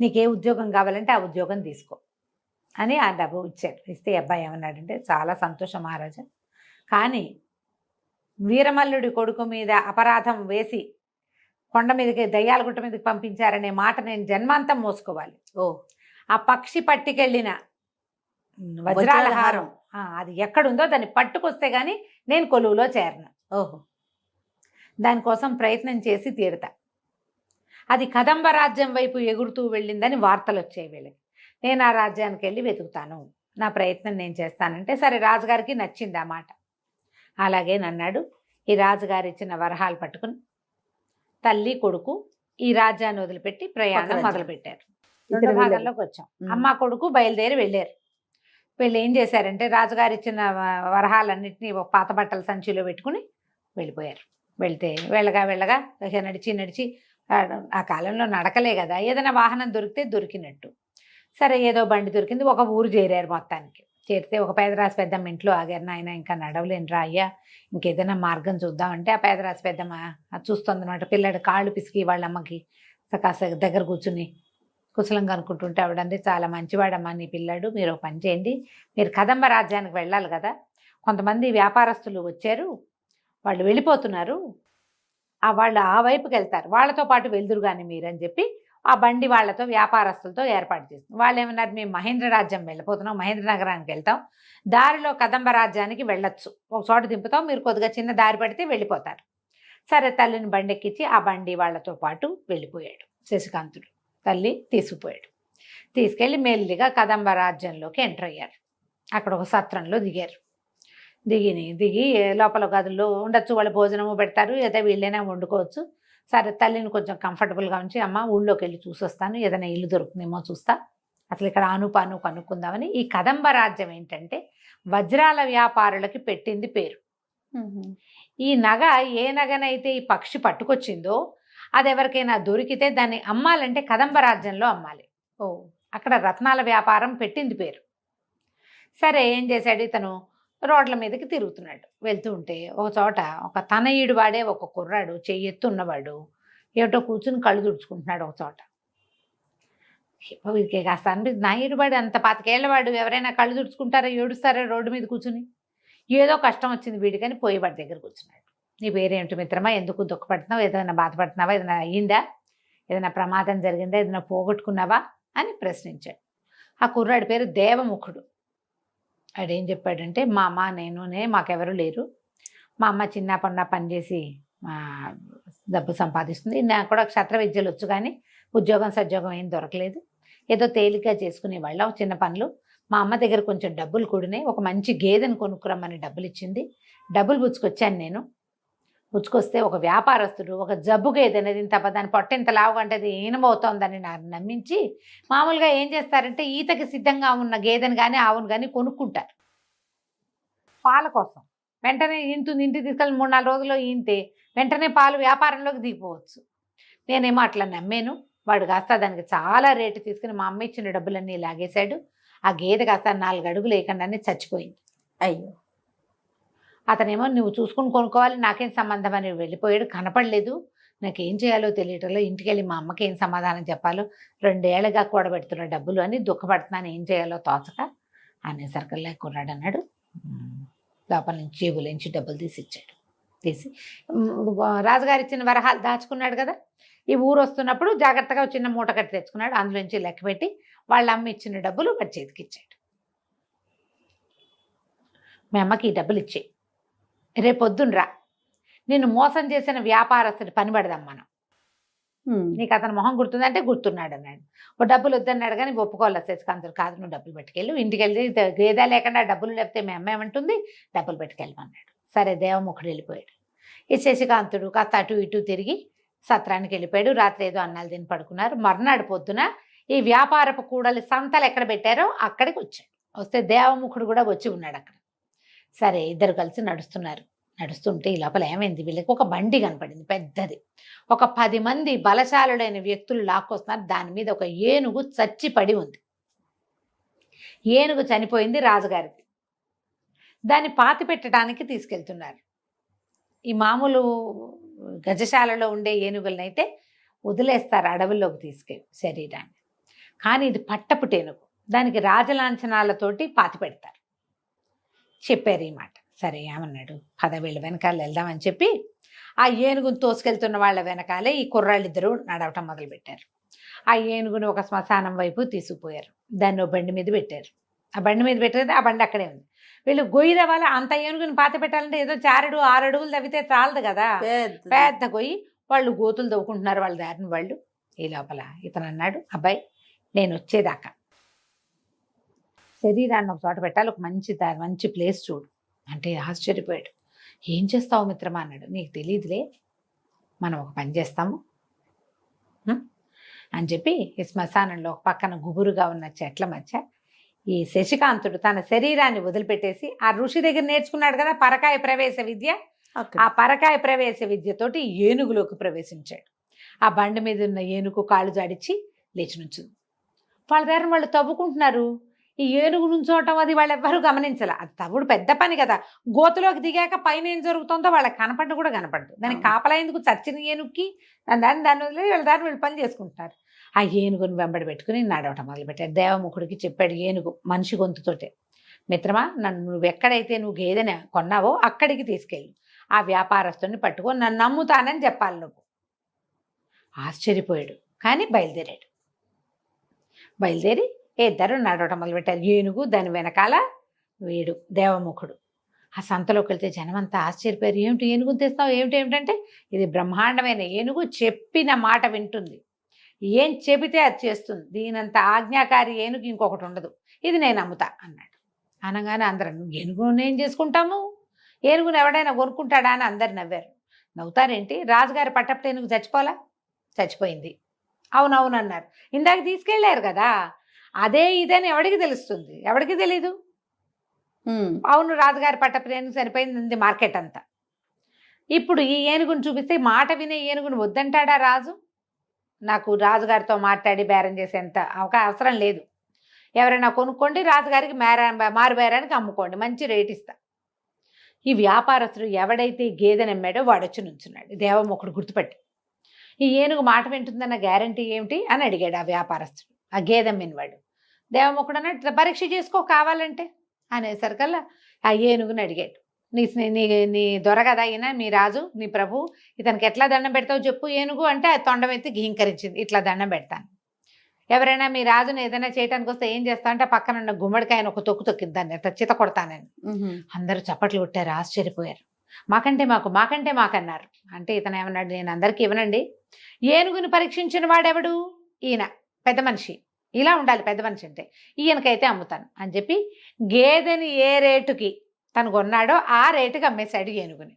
నీకే ఉద్యోగం కావాలంటే ఆ ఉద్యోగం తీసుకో అని ఆ డబ్బు ఇచ్చాడు. ఇస్తే అబ్బాయి ఏమన్నాడంటే, చాలా సంతోషం మహారాజా, కానీ వీరమల్లుడి కొడుకు మీద అపరాధం వేసి కొండ మీదకి దయ్యాల గుట్ట మీదకి పంపించారనే మాట నేను జన్మాంతం మోసుకోవాలి. ఆ పక్షి పట్టుకెళ్ళిన వజ్రాల హారం అది ఎక్కడుందో దాన్ని పట్టుకొస్తే గాని నేను కొలువులో చేరను. దానికోసం ప్రయత్నం చేసి తీరుతా. అది కదంబ రాజ్యం వైపు ఎగురుతూ వెళ్ళిందని వార్తలు వచ్చాయి వీళ్ళకి. నేను ఆ రాజ్యానికి వెళ్ళి వెతుకుతాను, నా ప్రయత్నం నేను చేస్తానంటే సరే, రాజుగారికి నచ్చింది ఆ మాట. అలాగేనన్నాడు. ఈ రాజుగారు ఇచ్చిన వరహాలు పట్టుకుని తల్లి కొడుకు ఈ రాజ్యాన్ని వదిలిపెట్టి ప్రయాణం మొదలుపెట్టారు. రెండో భాగంలోకి వచ్చాం. అమ్మ కొడుకు బయలుదేరి వెళ్ళారు. వీళ్ళు ఏం చేశారంటే రాజుగారు ఇచ్చిన వరహాలన్నింటినీ పాత బట్టల సంచిలో పెట్టుకుని వెళ్ళిపోయారు. వెళ్తే వెళ్ళగా వెళ్ళగా నడిచి ఆ కాలంలో నడకలే కదా, ఏదైనా వాహనం దొరికితే దొరికినట్టు. సరే ఏదో బండి దొరికింది, ఒక ఊరు చేరారు. మొత్తానికి చేరితే ఒక పేదరాశి పెద్దమ్మ ఇంట్లో ఆగారు. నాయన ఇంకా నడవలేనురా అయ్యా, ఇంకేదైనా మార్గం చూద్దామంటే ఆ పేదరాశి పెద్దమ్మ చూస్తుంది అనమాట. పిల్లడు కాళ్ళు పిసికి వాళ్ళ అమ్మకి కాస్త దగ్గర కూర్చుని కుశలంగా అనుకుంటుంటే ఆవిడంది, చాలా మంచివాడమ్మా నీ పిల్లాడు, మీరు ఒక పని చేయండి, మీరు కదంబ రాజ్యానికి వెళ్ళాలి కదా, కొంతమంది వ్యాపారస్తులు వచ్చారు, వాళ్ళు వెళ్ళిపోతున్నారు, వాళ్ళు ఆ వైపుకి వెళ్తారు, వాళ్ళతో పాటు వెళ్దురు కానీ మీరని చెప్పి ఆ బండి వాళ్ళతో వ్యాపారస్తులతో ఏర్పాటు చేస్తుంది. వాళ్ళు ఏమన్నారు, మేము మహేంద్ర రాజ్యం వెళ్ళిపోతున్నాం, మహేంద్ర నగరానికి వెళ్తాం, దారిలో కదంబ రాజ్యానికి వెళ్ళొచ్చు, ఒక చోట దింపుతాం, మీరు కొద్దిగా చిన్న దారి పడితే వెళ్ళిపోతారు. సరే తల్లిని బండెక్కించి ఆ బండి వాళ్ళతో పాటు వెళ్ళిపోయాడు శశికాంతుడు. తల్లి తీసుకుపోయాడు. తీసుకెళ్ళి మెల్లిగా కదంబ రాజ్యంలోకి ఎంటర్ అయ్యారు. అక్కడ ఒక సత్రంలో దిగారు. దిగి లోపల గదుల్లో ఉండొచ్చు, వాళ్ళు భోజనము పెడతారు, ఏదో వీళ్ళైనా వండుకోవచ్చు. సరే తల్లిని కొంచెం కంఫర్టబుల్గా ఉంచి, అమ్మ ఊళ్ళోకి వెళ్ళి చూసొస్తాను, ఏదైనా ఇల్లు దొరుకుతుందేమో చూస్తా, అసలు ఇక్కడ ఆనుపాను కనుక్కుందామని. ఈ కదంబ రాజ్యం ఏంటంటే వజ్రాల వ్యాపారులకి పెట్టింది పేరు. ఈ నగ ఏ నగనైతే ఈ పక్షి పట్టుకొచ్చిందో అది ఎవరికైనా దొరికితే దాన్ని అమ్మాలంటే కదంబ రాజ్యంలో అమ్మాలి. అక్కడ రత్నాల వ్యాపారం పెట్టింది పేరు. సరే ఏం చేశాడు, ఇతను రోడ్ల మీదకి తిరుగుతున్నాడు. వెళ్తూ ఉంటే ఒక చోట ఒక తనయుడు వాడే ఒక కుర్రాడు, చెయ్యెత్తు ఉన్నవాడు, ఏమిటో కూర్చుని కళ్ళు తుడుచుకుంటున్నాడు ఒక చోట. వీడికి కాస్త అనిపిస్తుంది, నాయుడు వాడు అంత 25 ఏళ్ల వాడు, ఎవరైనా కళ్ళు తుడుచుకుంటారా, ఏడుస్తారా రోడ్డు మీద కూర్చుని? ఏదో కష్టం వచ్చింది వీడికని పోయి వాడి దగ్గర కూర్చున్నాడు. నీ పేరేంటి మిత్రమా, ఎందుకు దుఃఖపడుతున్నావు, ఏదైనా బాధపడుతున్నావా, ఏదైనా అయ్యిందా, ఏదైనా ప్రమాదం జరిగిందా, ఏదైనా పోగొట్టుకున్నావా అని ప్రశ్నించాడు. ఆ కుర్రాడి పేరు దేవముఖుడు. ఆడేం చెప్పాడంటే, మా అమ్మ నేనునే మాకెవరు లేరు, మా అమ్మ చిన్న పనిచేసి డబ్బు సంపాదిస్తుంది, నాకు కూడా క్షత్ర విద్యలు వచ్చు కానీ ఉద్యోగం సద్యోగం ఏం దొరకలేదు, ఏదో తేలిగ్గా చేసుకునేవాళ్ళం చిన్న పనులు. మా అమ్మ దగ్గర కొంచెం డబ్బులు కూడినాయి, ఒక మంచి గేదెను కొనుక్కురమ్మని డబ్బులు ఇచ్చింది, డబ్బులు పుచ్చుకొచ్చాను నేను. పుచ్చుకొస్తే ఒక వ్యాపారస్తుడు ఒక జబ్బు గేదె అనేది దాని పొట్ట ఇంత లావుగా అంటే అది ఈనమవుతోందని నాకు నమ్మించి మామూలుగా ఏం చేస్తారంటే ఈతకి సిద్ధంగా ఉన్న గేదెను కానీ ఆవును కానీ కొనుక్కుంటారు పాల కోసం. వెంటనే ఇంటికి తీసుకెళ్ళి 3-4 రోజుల్లో ఈంతే వెంటనే పాలు వ్యాపారంలోకి దిగిపోవచ్చు. నేనేమో అట్లా నమ్మాను. వాడు కాస్త దానికి చాలా రేటు తీసుకుని మా అమ్మ ఇచ్చిన డబ్బులన్నీ లాగేశాడు. ఆ గేదె కాస్త 4 అడుగులు లేకుండానే చచ్చిపోయింది. అయ్యో. అతనేమో నువ్వు చూసుకుని కొనుక్కోవాలి, నాకేం సంబంధం అని వెళ్ళిపోయాడు. కనపడలేదు, నాకేం చేయాలో తెలియటంలో, ఇంటికి వెళ్ళి మా అమ్మకి ఏం సమాధానం చెప్పాలో, 2 ఏళ్ళగా కూడబెడుతున్న డబ్బులు అని దుఃఖపడుతున్నాను, ఏం చేయాలో తోచక అనేసరికల్లా కుర్రాడు అన్నాడు, లోపల నుంచి జేబులోంచి డబ్బులు తీసి రాజుగారు ఇచ్చిన వరహాలు దాచుకున్నాడు కదా, ఈ ఊరు వస్తున్నప్పుడు జాగ్రత్తగా చిన్న మూట కట్టి తెచ్చుకున్నాడు. అందులోంచి లెక్క పెట్టి వాళ్ళ అమ్మ ఇచ్చిన డబ్బులు వాడి చేతికి ఇచ్చాడు. మీ అమ్మకి ఈ డబ్బులు ఇచ్చేయి, రేపొద్దునరా నిన్ను మోసం చేసిన వ్యాపారస్తుడి పని పడదాం మనం, నీకు అతను మొహం గుర్తుందంటే గుర్తున్నాడు అన్నాడు. ఓ డబ్బులు వద్దన్నాడు కానీ ఒప్పుకోవాలి శశికాంతుడు. కాదు నువ్వు డబ్బులు పెట్టుకెళ్ళు, ఇంటికి వెళ్ళి గేదా లేకుండా డబ్బులు లేకపోతే మీ అమ్మ ఏమంటుంది, డబ్బులు పెట్టుకెళ్ళమన్నాడు. సరే దేవముఖుడు వెళ్ళిపోయాడు. ఈ శశికాంతుడు కాస్త అటు ఇటు తిరిగి సత్రానికి వెళ్ళిపోయాడు. రాత్రి ఏదో అన్నాలు తిని పడుకున్నారు. మర్నాడు పొద్దున ఈ వ్యాపారపు కూడలి సంతలు ఎక్కడ పెట్టారో అక్కడికి వచ్చాడు. వస్తే దేవముఖుడు కూడా వచ్చి ఉన్నాడు అక్కడ. సరే ఇద్దరు కలిసి నడుస్తుంటే ఈ లోపల ఏమైంది, వీళ్ళకి ఒక బండి కనపడింది పెద్దది. ఒక 10 మంది బలశాలుడైన వ్యక్తులు లాక్కొస్తున్నారు. దాని మీద ఒక ఏనుగు చచ్చి పడి ఉంది. ఏనుగు చనిపోయింది రాజుగారిది. దాన్ని పాతి పెట్టడానికి తీసుకెళ్తున్నారు. ఈ మామూలు గజశాలలో ఉండే ఏనుగులనైతే వదిలేస్తారు అడవుల్లోకి తీసుకెళ్ళి శరీరాన్ని. కానీ ఇది పట్టపుటేనుగు, దానికి రాజలాంఛనాలతోటి పాతి పెడతారు. చెప్పారు ఈ మాట. సరే ఏమన్నాడు, 10 వీళ్ళ వెనకాల వెళ్దామని చెప్పి ఆ ఏనుగును తోసుకెళ్తున్న వాళ్ళ వెనకాలే ఈ కుర్రాళ్ళిద్దరూ నడవటం మొదలుపెట్టారు. ఆ ఏనుగును ఒక శ్మశానం వైపు తీసుకుపోయారు. దాన్ని ఒక బండి మీద పెట్టారు. ఆ బండి మీద పెట్టేది ఆ బండి అక్కడే ఉంది. వీళ్ళు గొయ్యి తవ్వాలి. అంత ఏనుగుని పాత పెట్టాలంటే ఏదో 4-6 అడుగులు తవ్వితే చాలదు కదా, పెద్ద గొయ్యి. వాళ్ళు గోతులు తవ్వుకుంటున్నారు వాళ్ళ దారిని వాళ్ళు. ఈ లోపల ఇతను అన్నాడు, అబ్బాయి నేను వచ్చేదాకా శరీరాన్ని ఒక చోట పెట్టాలి, ఒక మంచి ప్లేస్ చూడు అంటే ఆశ్చర్యపోయాడు. ఏం చేస్తావు మిత్రమా అన్నాడు. నీకు తెలియదులే, మనం ఒక పని చేస్తాము అని చెప్పి ఈ శ్మశానంలో ఒక పక్కన గుబురుగా ఉన్న చెట్ల మధ్య ఈ శశికాంతుడు తన శరీరాన్ని వదిలిపెట్టేసి ఆ ఋషి దగ్గర నేర్చుకున్నాడు కదా పరకాయ ప్రవేశ విద్య, ఆ పరకాయ ప్రవేశ విద్యతోటి ఏనుగులోకి ప్రవేశించాడు. ఆ బండి మీద ఉన్న ఏనుగు కాళ్ళు జాడిచ్చి లేచి నుంచుంది. వాళ్ళ దగ్గర వాళ్ళు తవ్వుకుంటున్నారు. ఈ ఏనుగు నుంచోవటం అది వాళ్ళు ఎవ్వరూ గమనించాల. అది తవ్వుడు పెద్ద పని కదా. గోతులోకి దిగాక పైన ఏం జరుగుతుందో వాళ్ళకి కనపడ్డ కూడా కనపడదు. దానికి కాపలా ఎందుకు, చచ్చిన ఏనుగుకి దాన్ని వదిలేసి వీళ్ళ దాన్ని వీళ్ళు పని చేసుకుంటున్నారు. ఆ ఏనుగుని వెంబడి పెట్టుకుని నడవటం మొదలుపెట్టాడు. దేవముఖుడికి చెప్పాడు ఏనుగు మనిషి గొంతుతోటే, మిత్రమా నువ్వు ఎక్కడైతే నువ్వు గేదెని కొన్నావో అక్కడికి తీసుకెళ్ళు, ఆ వ్యాపారస్తుని పట్టుకొని నన్ను నమ్ముతానని చెప్పాలి నువ్వు. ఆశ్చర్యపోయాడు, కానీ బయలుదేరి ఇద్దరు నడవటం మొదలుపెట్టారు. ఏనుగు, దాని వెనకాల వీడు దేవముఖుడు. ఆ సంతలోకి వెళ్తే జనమంతా ఆశ్చర్యపోయారు. ఏమిటి ఏనుగుని తెస్తావు, ఏమిటంటే ఇది బ్రహ్మాండమైన ఏనుగు, చెప్పిన మాట వింటుంది, ఏం చెబితే అది చేస్తుంది, దీనంత ఆజ్ఞాకారి ఏనుగు ఇంకొకటి ఉండదు, ఇది నేను అమ్ముతా అన్నాడు. అనగానే అందరూ ఏనుగును ఏం చేసుకుంటాము, ఏనుగును ఎవడైనా కొనుక్కుంటాడా అని అందరు నవ్వారు. నవ్వుతారేంటి, రాజుగారి పట్టపు ఏనుగు చచ్చిపోయింది. అవునవును అన్నారు. ఇందాక తీసుకెళ్ళారు కదా, అదే ఇదని ఎవడికి తెలుస్తుంది, ఎవడికి తెలీదు. అవును, రాజుగారి పట్టపు ఏనుగు సరిపోయింది మార్కెట్ అంతా. ఇప్పుడు ఈ ఏనుగును చూపిస్తే మాట వినే ఏనుగును వద్దంటాడా రాజు? నాకు రాజుగారితో మాట్లాడి బేరం చేసేంత అవసరం లేదు. ఎవరైనా కొనుక్కోండి, రాజుగారికి మారు బేరానికి అమ్ముకోండి, మంచి రేట్ ఇస్తా. ఈ వ్యాపారస్తుడు ఎవడైతే గేదె నమ్మాడో వాడొచ్చి నుంచున్నాడు. దేవముఖుడు గుర్తుపట్టి, ఈ ఏనుగు మాట వింటుందన్న గ్యారంటీ ఏమిటి అని అడిగాడు ఆ వ్యాపారస్తుడు, ఆ గేదె అమ్మినవాడు. దేవముఖుడు అన్నట్టు పరీక్ష చేసుకో కావాలంటే అనేసరికల్లా ఆ ఏనుగుని అడిగాడు, నీ దొర కదా అయినా, మీ రాజు, నీ ప్రభు, ఇతనికి ఎట్లా దండం పెడతావు చెప్పు ఏనుగు అంటే అది తొండమెత్తి ఘీంకరించింది, ఇట్లా దండం పెడతాను. ఎవరైనా మీ రాజుని ఏదైనా చేయడానికి వస్తే ఏం చేస్తా అంటే పక్కన ఉన్న గుమ్మడికాయను ఒక తొక్కు తొక్కింది, దాన్ని అట్లా చిత కొడతానని. అందరూ చప్పట్లు కొట్టారు, ఆశ్చర్యపోయారు. మాకంటే మాకన్నారు. అంటే ఇతను ఏమన్నాడు, నేను అందరికీ ఇవ్వనండి, ఏనుగుని పరీక్షించిన వాడెవడు, ఈయన పెద్ద మనిషి, ఇలా ఉండాలి పెద్ద మనిషి అంటే, ఈయనకైతే అమ్ముతాను అని చెప్పి గేదెని ఏ రేటుకి తను కొన్నాడో ఆ రేటుకి అమ్మేశాడు ఏనుగుని.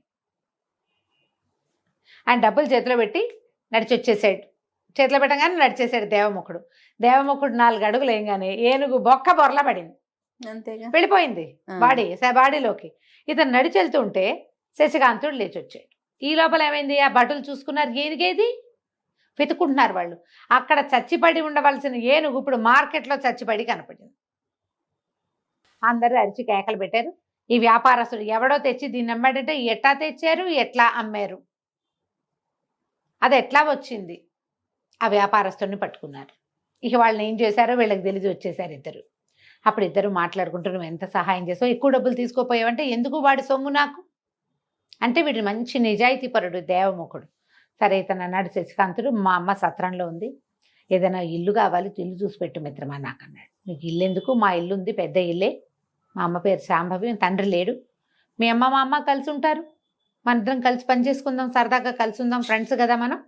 ఆయన డబ్బులు చేతిలో పెట్టి నడిచొచ్చేసాడు. చేతిలో పెట్టగానే నడిచేసాడు దేవముఖుడు. 4 అడుగులు వేయగానే ఏనుగు బొక్క బొరలా పడింది, అంతేగా వెళ్ళిపోయింది బాడీలోకి. ఇతను నడిచెళ్తుంటే శశికాంతుడు లేచొచ్చాడు. ఈ లోపల ఏమైంది, ఆ భటులు చూసుకున్నారు, ఏనుగేది వెతుకుంటున్నారు వాళ్ళు. అక్కడ చచ్చిపడి ఉండవలసిన ఏనుగు ఇప్పుడు మార్కెట్లో చచ్చిపడి కనపడింది. అందరూ అరిచి కేకలు పెట్టారు. ఈ వ్యాపారస్తుడు ఎవడో తెచ్చి దీన్ని అమ్మాడంటే ఎట్లా తెచ్చారు, ఎట్లా అమ్మారు, అది ఎట్లా వచ్చింది, ఆ వ్యాపారస్తుడిని పట్టుకున్నారు. ఇక వాళ్ళని ఏం చేశారో వీళ్ళకి తెలిసి వచ్చేసారు ఇద్దరు. అప్పుడు ఇద్దరు మాట్లాడుకుంటూ, నువ్వు ఎంత సహాయం చేసావు, ఎక్కువ డబ్బులు తీసుకోపోయావంటే, ఎందుకు వాడి సొమ్ము నాకు అంటే, వీడు మంచి నిజాయితీపరుడు దేవముఖుడు. సరే ఇతను అన్నాడు శశికాంతుడు, మా అమ్మ సత్రంలో ఉంది, ఏదైనా ఇల్లు కావాలి, ఇల్లు చూసి పెట్టు మిత్రమా నాకు అన్నాడు. నీకు ఇల్లు ఎందుకు, మా ఇల్లు ఉంది, పెద్ద ఇల్లే, మా అమ్మ పేరు శాంభవి, తండ్రి లేడు, మీ అమ్మ మా అమ్మ కలిసి ఉంటారు, మన ఇద్దరం కలిసి పని చేసుకుందాం, సరదాగా కలిసి ఉందాం, ఫ్రెండ్స్ కదా మనం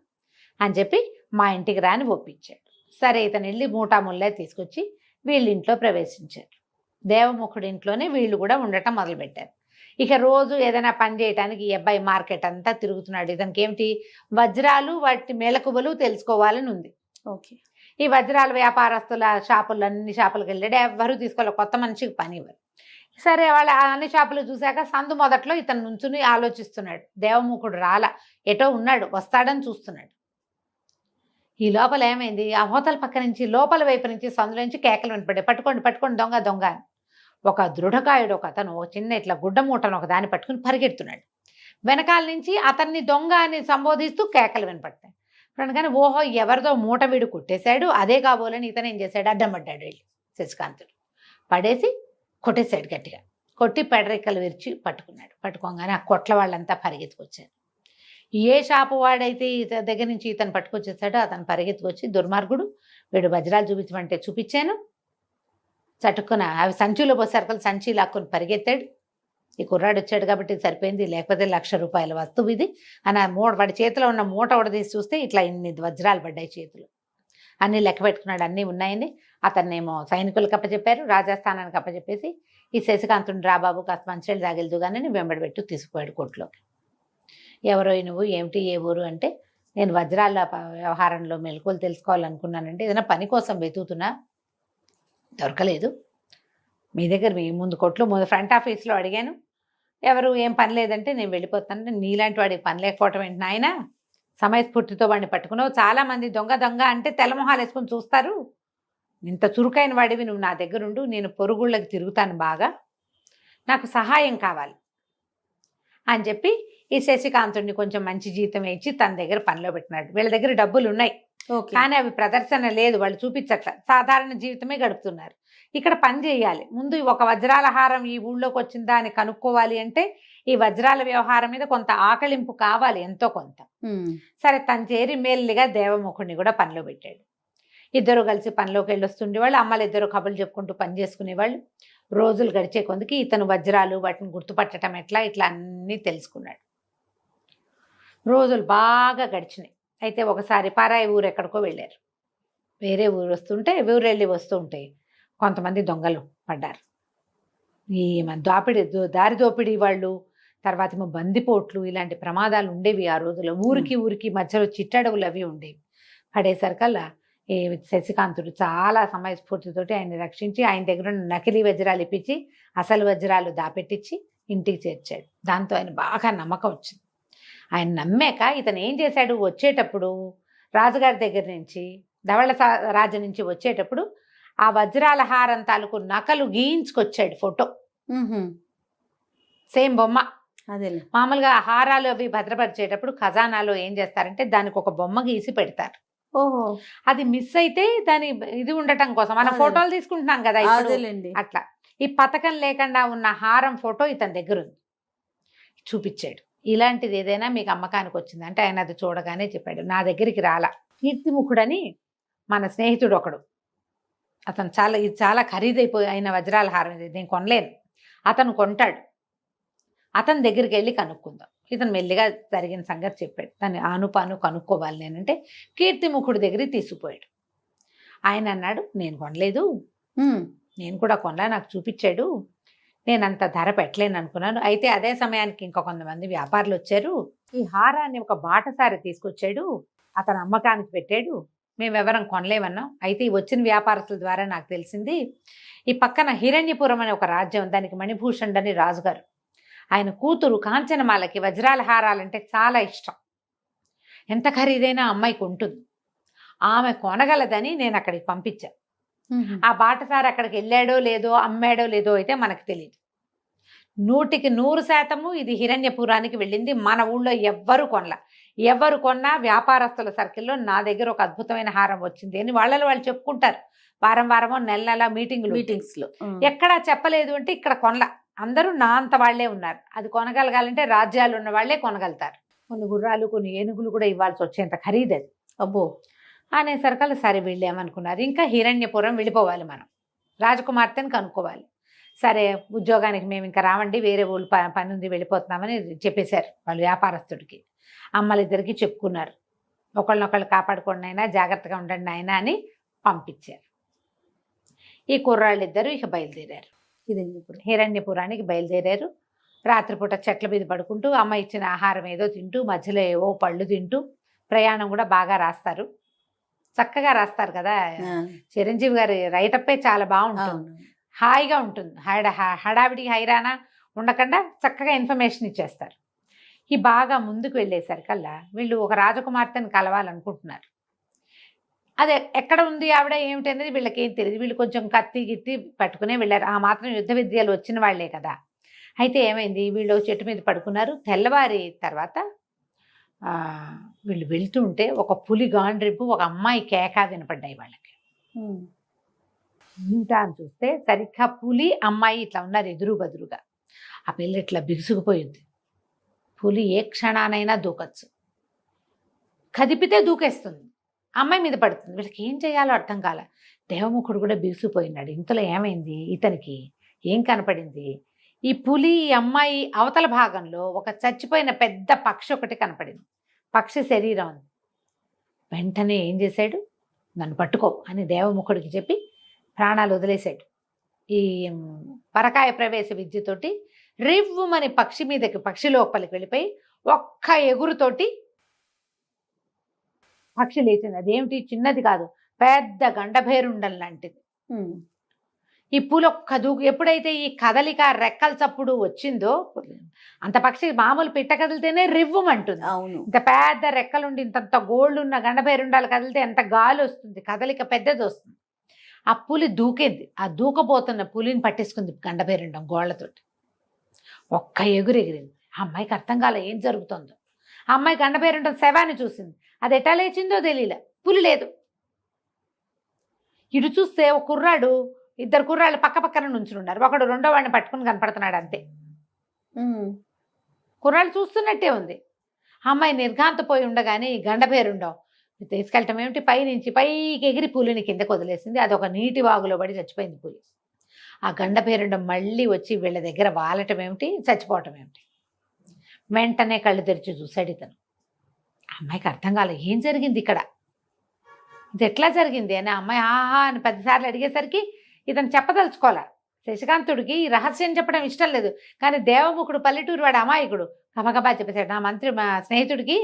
అని చెప్పి మా ఇంటికి రాని ఒప్పించాడు. సరే ఇతను వెళ్ళి మూటాముల్లే తీసుకొచ్చి వీళ్ళ ఇంట్లో ప్రవేశించారు. దేవముఖుడి ఇంట్లోనే వీళ్ళు కూడా ఉండటం మొదలుపెట్టారు. ఇక రోజు ఏదైనా పని చేయడానికి ఈ అబ్బాయి మార్కెట్ అంతా తిరుగుతున్నాడు. ఇతనికి ఏమిటి, వజ్రాలు వాటి మెలకువలు తెలుసుకోవాలని ఉంది. ఓకే, ఈ వజ్రాల వ్యాపారస్తుల షాపులు, అన్ని షాపులకు వెళ్ళాడు, ఎవరు తీసుకోవాలి, కొత్త మనిషికి పని ఇవ్వరు. సరే వాళ్ళ అన్ని షాపులు చూశాక సందు మొదట్లో ఇతను నుంచుని ఆలోచిస్తున్నాడు. దేవముఖుడు రాలా, ఎటో ఉన్నాడు, వస్తాడని చూస్తున్నాడు. ఈ లోపల ఏమైంది, ఆ హోటల్ పక్క నుంచి లోపల వైపు నుంచి సందులో నుంచి కేకలు వినపడ్డాయి, పట్టుకోండి దొంగ దొంగ అని. ఒక దృఢకాయుడు ఒక అతను ఒక చిన్న ఇట్లా గుడ్డ మూటను ఒక దాన్ని పట్టుకుని పరిగెడుతున్నాడు. వెనకాల నుంచి అతన్ని దొంగ అని సంబోధిస్తూ కేకలు వినపడతాయి. కానీ ఓహో ఎవరిదో మూట వీడు కొట్టేశాడు, అదే కాబోలని ఇతను ఏం చేశాడు, అడ్డం పడ్డాడు. వెళ్ళి శశికాంతుడు పడేసి కొట్టేశాడు, గట్టిగా కొట్టి పెడరెక్కలు విరిచి పట్టుకున్నాడు. పట్టుకోగానే ఆ కొట్ల వాళ్ళంతా పరిగెత్తుకొచ్చారు. ఏ షాపు వాడైతే ఇతని దగ్గర నుంచి ఇతను పట్టుకొచ్చేసాడో అతను పరిగెత్తుకొచ్చి, దుర్మార్గుడు వీడు వజ్రాలు చూపించమంటే చూపించాను, చటుక్కున అవి సంచిలో పోసరికలు సంచి లాక్కొని పరిగెత్తాడు. ఈ కుర్రాడు వచ్చాడు కాబట్టి సరిపోయింది, లేకపోతే ₹1,00,000 వస్తువు ఇది అని వాడి చేతిలో ఉన్న మూట తీసి చూస్తే ఇట్లా ఇన్ని వజ్రాలు పడ్డాయి చేతులు. అన్నీ లెక్క పెట్టుకున్నాడు, అన్నీ ఉన్నాయని. అతన్నేమో సైనికులకు అప్పచెప్పారు, రాజస్థానానికి అప్పచెప్పేసి ఈ శశికాంతుని రాబాబు కాస్త మంచినీళ్ళు తాగిల్దు కానీ వెంబడి పెట్టు తీసుకుపోయాడు కోర్టులోకి. ఎవరో నువ్వు, ఏమిటి, ఏ ఊరు అంటే, నేను వజ్రాల వ్యవహారంలో మెలకువలు తెలుసుకోవాలనుకున్నానంటే, ఏదైనా పని కోసం వెతుకుతున్నా, దొరకలేదు, మీ దగ్గర మీ ముందు కొట్లు ముందు ఫ్రంట్ ఆఫీస్లో అడిగాను, ఎవరు ఏం పని లేదంటే నేను వెళ్ళిపోతాను. నీలాంటి వాడికి పని లేకపోవటం ఏంటి నాయన, సమయస్ఫూర్తితో వాడిని పట్టుకున్నావు, చాలామంది దొంగ దొంగ అంటే తెల్లమొహాలు వేసుకొని చూస్తారు, ఇంత చురుకైన వాడివి నువ్వు నా దగ్గర ఉండు, నేను పొరుగుళ్ళకి తిరుగుతాను బాగా, నాకు సహాయం కావాలి అని చెప్పి ఈ శశికాంతుడిని కొంచెం మంచి జీతం ఇచ్చి తన దగ్గర పనిలో పెట్టినాడు. వీళ్ళ దగ్గర డబ్బులు ఉన్నాయి కానీ అవి ప్రదర్శన లేదు, వాళ్ళు చూపించట్ల, సాధారణ జీవితమే గడుపుతున్నారు. ఇక్కడ పని చేయాలి, ముందు ఒక వజ్రాల హారం ఈ ఊళ్ళోకి వచ్చిందా అని కనుక్కోవాలి అంటే ఈ వజ్రాల వ్యవహారం మీద కొంత ఆకలింపు కావాలి, ఎంతో కొంత. సరే తను చేరి మెల్లిగా దేవముఖుడిని కూడా పనిలో పెట్టాడు. ఇద్దరు కలిసి పనిలోకి వెళ్ళొస్తుండేవాళ్ళు. అమ్మలు ఇద్దరు కబుర్లు చెప్పుకుంటూ పని చేసుకునేవాళ్ళు. రోజులు గడిచే కొందుకి ఇతను వజ్రాలు వాటిని గుర్తుపట్టడం ఎట్లా ఇట్లా అన్నీ తెలుసుకున్నాడు. రోజులు బాగా గడిచినాయి. అయితే ఒకసారి పారాయి ఊరు ఎక్కడికో వెళ్ళారు. వేరే ఊరు వస్తుంటే ఊరు వెళ్ళి వస్తూ ఉంటే కొంతమంది దొంగలు పడ్డారు. ఈ దారి దోపిడీ వాళ్ళు, తర్వాత ఏమో బందిపోట్లు, ఇలాంటి ప్రమాదాలు ఉండేవి ఆ రోజుల్లో. ఊరికి మధ్యలో చిట్టడవులు అవి ఉండేవి. పడేసరికల్లా ఈ శశికాంతుడు చాలా సమయస్ఫూర్తితోటి ఆయన్ని రక్షించి ఆయన దగ్గర ఉన్న నకిలీ వజ్రాలు ఇప్పించి అసలు వజ్రాలు దాపెట్టించి ఇంటికి చేర్చాడు. దాంతో ఆయన బాగా నమ్మకం వచ్చింది. ఆయన నమ్మాక ఇతను ఏం చేశాడు, వచ్చేటప్పుడు రాజుగారి దగ్గర నుంచి ధవళ రాజు నుంచి వచ్చేటప్పుడు ఆ వజ్రాల హారం తాలూకు నకలు గీయించుకొచ్చాడు, ఫోటో సేమ్ బొమ్మ. అదే మామూలుగా హారాలు అవి భద్రపరిచేటప్పుడు ఖజానాలో ఏం చేస్తారంటే దానికి ఒక బొమ్మ గీసి పెడతారు. ఓహో, అది మిస్ అయితే దాని ఇది ఉండటం కోసం మనం ఫోటోలు తీసుకుంటున్నాం కదా ఇప్పుడు, అట్లా ఈ పథకం లేకుండా ఉన్న హారం ఫోటో ఇతని దగ్గర ఉంది. చూపించాడు, ఇలాంటిది ఏదైనా మీకు అమ్మకానికి వచ్చిందంటే ఆయన అది చూడగానే చెప్పాడు, నా దగ్గరికి రాలా. కీర్తిముఖుడని మన స్నేహితుడు ఒకడు, అతను ఇది చాలా ఖరీదైపోయి అయిన వజ్రాల హారం, ఇది నేను కొనలేను, అతను కొంటాడు, అతని దగ్గరికి వెళ్ళి కనుక్కుందాం. ఇతను మెల్లిగా జరిగిన సంగతి చెప్పాడు. దాన్ని ఆనుపాను కనుక్కోవాలి నేనంటే కీర్తిముఖుడి దగ్గరికి తీసుకుపోయాడు. ఆయన అన్నాడు, నేను కొనలేదు, నేను కూడా కొనలే, నాకు చూపించాడు, నేను అంత ధర పెట్టలేను అనుకున్నాను. అయితే అదే సమయానికి ఇంకా కొంతమంది వ్యాపారులు వచ్చారు, ఈ హారాన్ని ఒక బాటసారి తీసుకొచ్చాడు, అతను అమ్మకానికి పెట్టాడు, మేమెవరం కొనలేమన్నాం. అయితే ఈ వచ్చిన వ్యాపారస్తుల ద్వారా నాకు తెలిసింది, ఈ పక్కన హిరణ్యపురం అనే ఒక రాజ్యం, దానికి మణిభూషణ్ అని రాజుగారు, ఆయన కూతురు కాంచనమాలకి వజ్రాల హారాలంటే చాలా ఇష్టం. ఎంత ఖరీదైనా అమ్మాయికి ఉంటుంది, ఆమె కొనగలదని నేను అక్కడికి పంపించాను. ఆ బాటసారి అక్కడికి వెళ్ళాడో లేదో అమ్మాడో లేదో అయితే మనకు తెలియదు. 100% ఇది హిరణ్యపురానికి వెళ్ళింది. మన ఊళ్ళో ఎవ్వరు కొనలా. ఎవరు కొన్నా వ్యాపారస్తుల సర్కిల్లో నా దగ్గర ఒక అద్భుతమైన హారం వచ్చింది అని వాళ్ళలో వాళ్ళు చెప్పుకుంటారు. వారమో నెల మీటింగ్స్లో ఎక్కడా చెప్పలేదు అంటే ఇక్కడ కొనలా. అందరూ నా అంత వాళ్లే ఉన్నారు. అది కొనగలగాలంటే రాజ్యాలు ఉన్న వాళ్లే కొనగలుగుతారు. కొన్ని గుర్రాలు కొన్ని ఏనుగులు కూడా ఇవ్వాల్సి వచ్చేంత ఖరీదది. అబ్బో అనేసరికల్లా సరే వెళ్ళామనుకున్నారు. ఇంకా హిరణ్యపురం వెళ్ళిపోవాలి, మనం రాజకుమార్తెని కనుక్కోవాలి. సరే ఉద్యోగానికి మేము ఇంకా రావండి, వేరే ఊళ్ళు పని ఉంది వెళ్ళిపోతున్నామని చెప్పేశారు వాళ్ళు వ్యాపారస్తుడికి. అమ్మలిద్దరికి చెప్పుకున్నారు, ఒకళ్ళనొకళ్ళు కాపాడుకోండి అయినా, జాగ్రత్తగా ఉండండి అయినా అని పంపించారు. ఈ కుర్రాళ్ళిద్దరూ ఇక బయలుదేరారు, హిరణ్యపురానికి బయలుదేరారు. రాత్రిపూట చెట్ల మీద పడుకుంటూ అమ్మ ఇచ్చిన ఆహారం ఏదో తింటూ, మధ్యలో ఏవో పళ్ళు తింటూ, ప్రయాణం కూడా బాగా రాస్తారు, చక్కగా రాస్తారు కదా. చిరంజీవి గారి రైటప్పే చాలా బాగుంటుంది, హాయిగా ఉంటుంది, హడావిడి హైరానా ఉండకుండా చక్కగా ఇన్ఫర్మేషన్ ఇచ్చేస్తారు. ఈ బాగా ముందుకు వెళ్ళేసరికల్లా వీళ్ళు ఒక రాజకుమార్తెను కలవాలనుకుంటున్నారు. అదే ఎక్కడ ఉంది ఆవిడ ఏమిటి అనేది వీళ్ళకి ఏం తెలియదు. వీళ్ళు కొంచెం కత్తి గిత్తి పట్టుకునే వెళ్ళారు, ఆ మాత్రం యుద్ధ విద్యలు వచ్చిన వాళ్లే కదా. అయితే ఏమైంది, వీళ్ళు చెట్టు మీద పడుకున్నారు. తెల్లవారి తర్వాత వీళ్ళు వెళ్తుంటే ఒక పులి గాండ్రింపు, ఒక అమ్మాయి కేక వినపడ్డాయి వాళ్ళకి. ఇంటా అని చూస్తే సరిగ్గా పులి అమ్మాయి ఇట్లా ఉన్నారు ఎదురు బదురుగా. ఆ పిల్ల ఇట్లా బిగుసుకుపోయింది. పులి ఏ క్షణానైనా దూకొచ్చు, కదిపితే దూకేస్తుంది, అమ్మాయి మీద పడుతుంది. వీళ్ళకి ఏం చేయాలో అర్థం కాల. దేవముఖుడు కూడా బిగుసిపోయినాడు. ఇంతలో ఏమైంది, ఇతనికి ఏం కనపడింది, ఈ పులి ఈ అమ్మాయి అవతల భాగంలో ఒక చచ్చిపోయిన పెద్ద పక్షి ఒకటి కనపడింది. పక్షి శరీరం ఉంది. వెంటనే ఏం చేశాడు, నన్ను పట్టుకో అని దేవముఖుడికి చెప్పి ప్రాణాలు వదిలేశాడు. ఈ పరకాయ ప్రవేశ విద్యతోటి రివ్వుమని పక్షి మీదకి, పక్షి లోపలికి వెళ్ళిపోయి ఒక్క ఎగురుతోటి పక్షి లేచింది. అదేమిటి, చిన్నది కాదు, పెద్ద గండభేరుండం లాంటిది. ఈ పూలు ఒక్క దూకు, ఎప్పుడైతే ఈ కదలిక రెక్కల చప్పుడు వచ్చిందో, అంత పక్షి మామూలు పిట్ట కదిలితేనే రివ్వుమంటుంది. అవును, ఇంత పెద్ద రెక్కలుండి ఇంత గోళ్ళు ఉన్న గండభేరుండాలు కదిలితే ఎంత గాలి వస్తుంది, కదలిక పెద్దది వస్తుంది. ఆ పులి దూకేది, ఆ దూకపోతున్న పులిని పట్టేసుకుంది గండభేరుండం గోళ్లతోటి. ఒక్క ఎగురు ఎగిరింది. ఆ అమ్మాయికి అర్థం కాలే ఏం జరుగుతుందో. ఆ అమ్మాయి గండభేరుండం శవాన్ని చూసింది. అది ఎటా లేచిందో తెలియలే, పులి లేదు. ఇటు చూస్తే ఒక కుర్రాడు, ఇద్దరు కుర్రాళ్ళు పక్క పక్కన నుంచున్నారు. ఒకడు రెండో వాడిని పట్టుకుని కనపడుతున్నాడు అంతే. కుర్రాళ్ళు చూస్తున్నట్టే ఉంది. అమ్మాయి నిర్ఘాంతపోయి ఉండగానే ఈ గండ పేరుండవు తీసుకెళ్ళటం ఏమిటి, పైనుంచి పైకి ఎగిరి పులిని కిందకు వదిలేసింది. అదొక నీటి వాగులో పడి చచ్చిపోయింది పులి. ఆ గండ పేరుండం మళ్ళీ వచ్చి వీళ్ళ దగ్గర వాలటం ఏమిటి, చచ్చిపోవటం ఏమిటి. వెంటనే కళ్ళు తెరిచి చూశాడు ఇతను. అమ్మాయికి అర్థం కాలేదు ఏం జరిగింది ఇక్కడ, ఇది ఎట్లా జరిగింది అని. అమ్మాయి ఆహా అని 10 సార్లు అడిగేసరికి ఇతను చెప్పదలుచుకోవాలా. శశికాంతుడికి ఈ రహస్యం చెప్పడం ఇష్టం లేదు, కానీ దేవముఖుడు పల్లెటూరు వాడు అమాయకుడు గబగబా చెప్పేశాడు. మా స్నేహితుడికి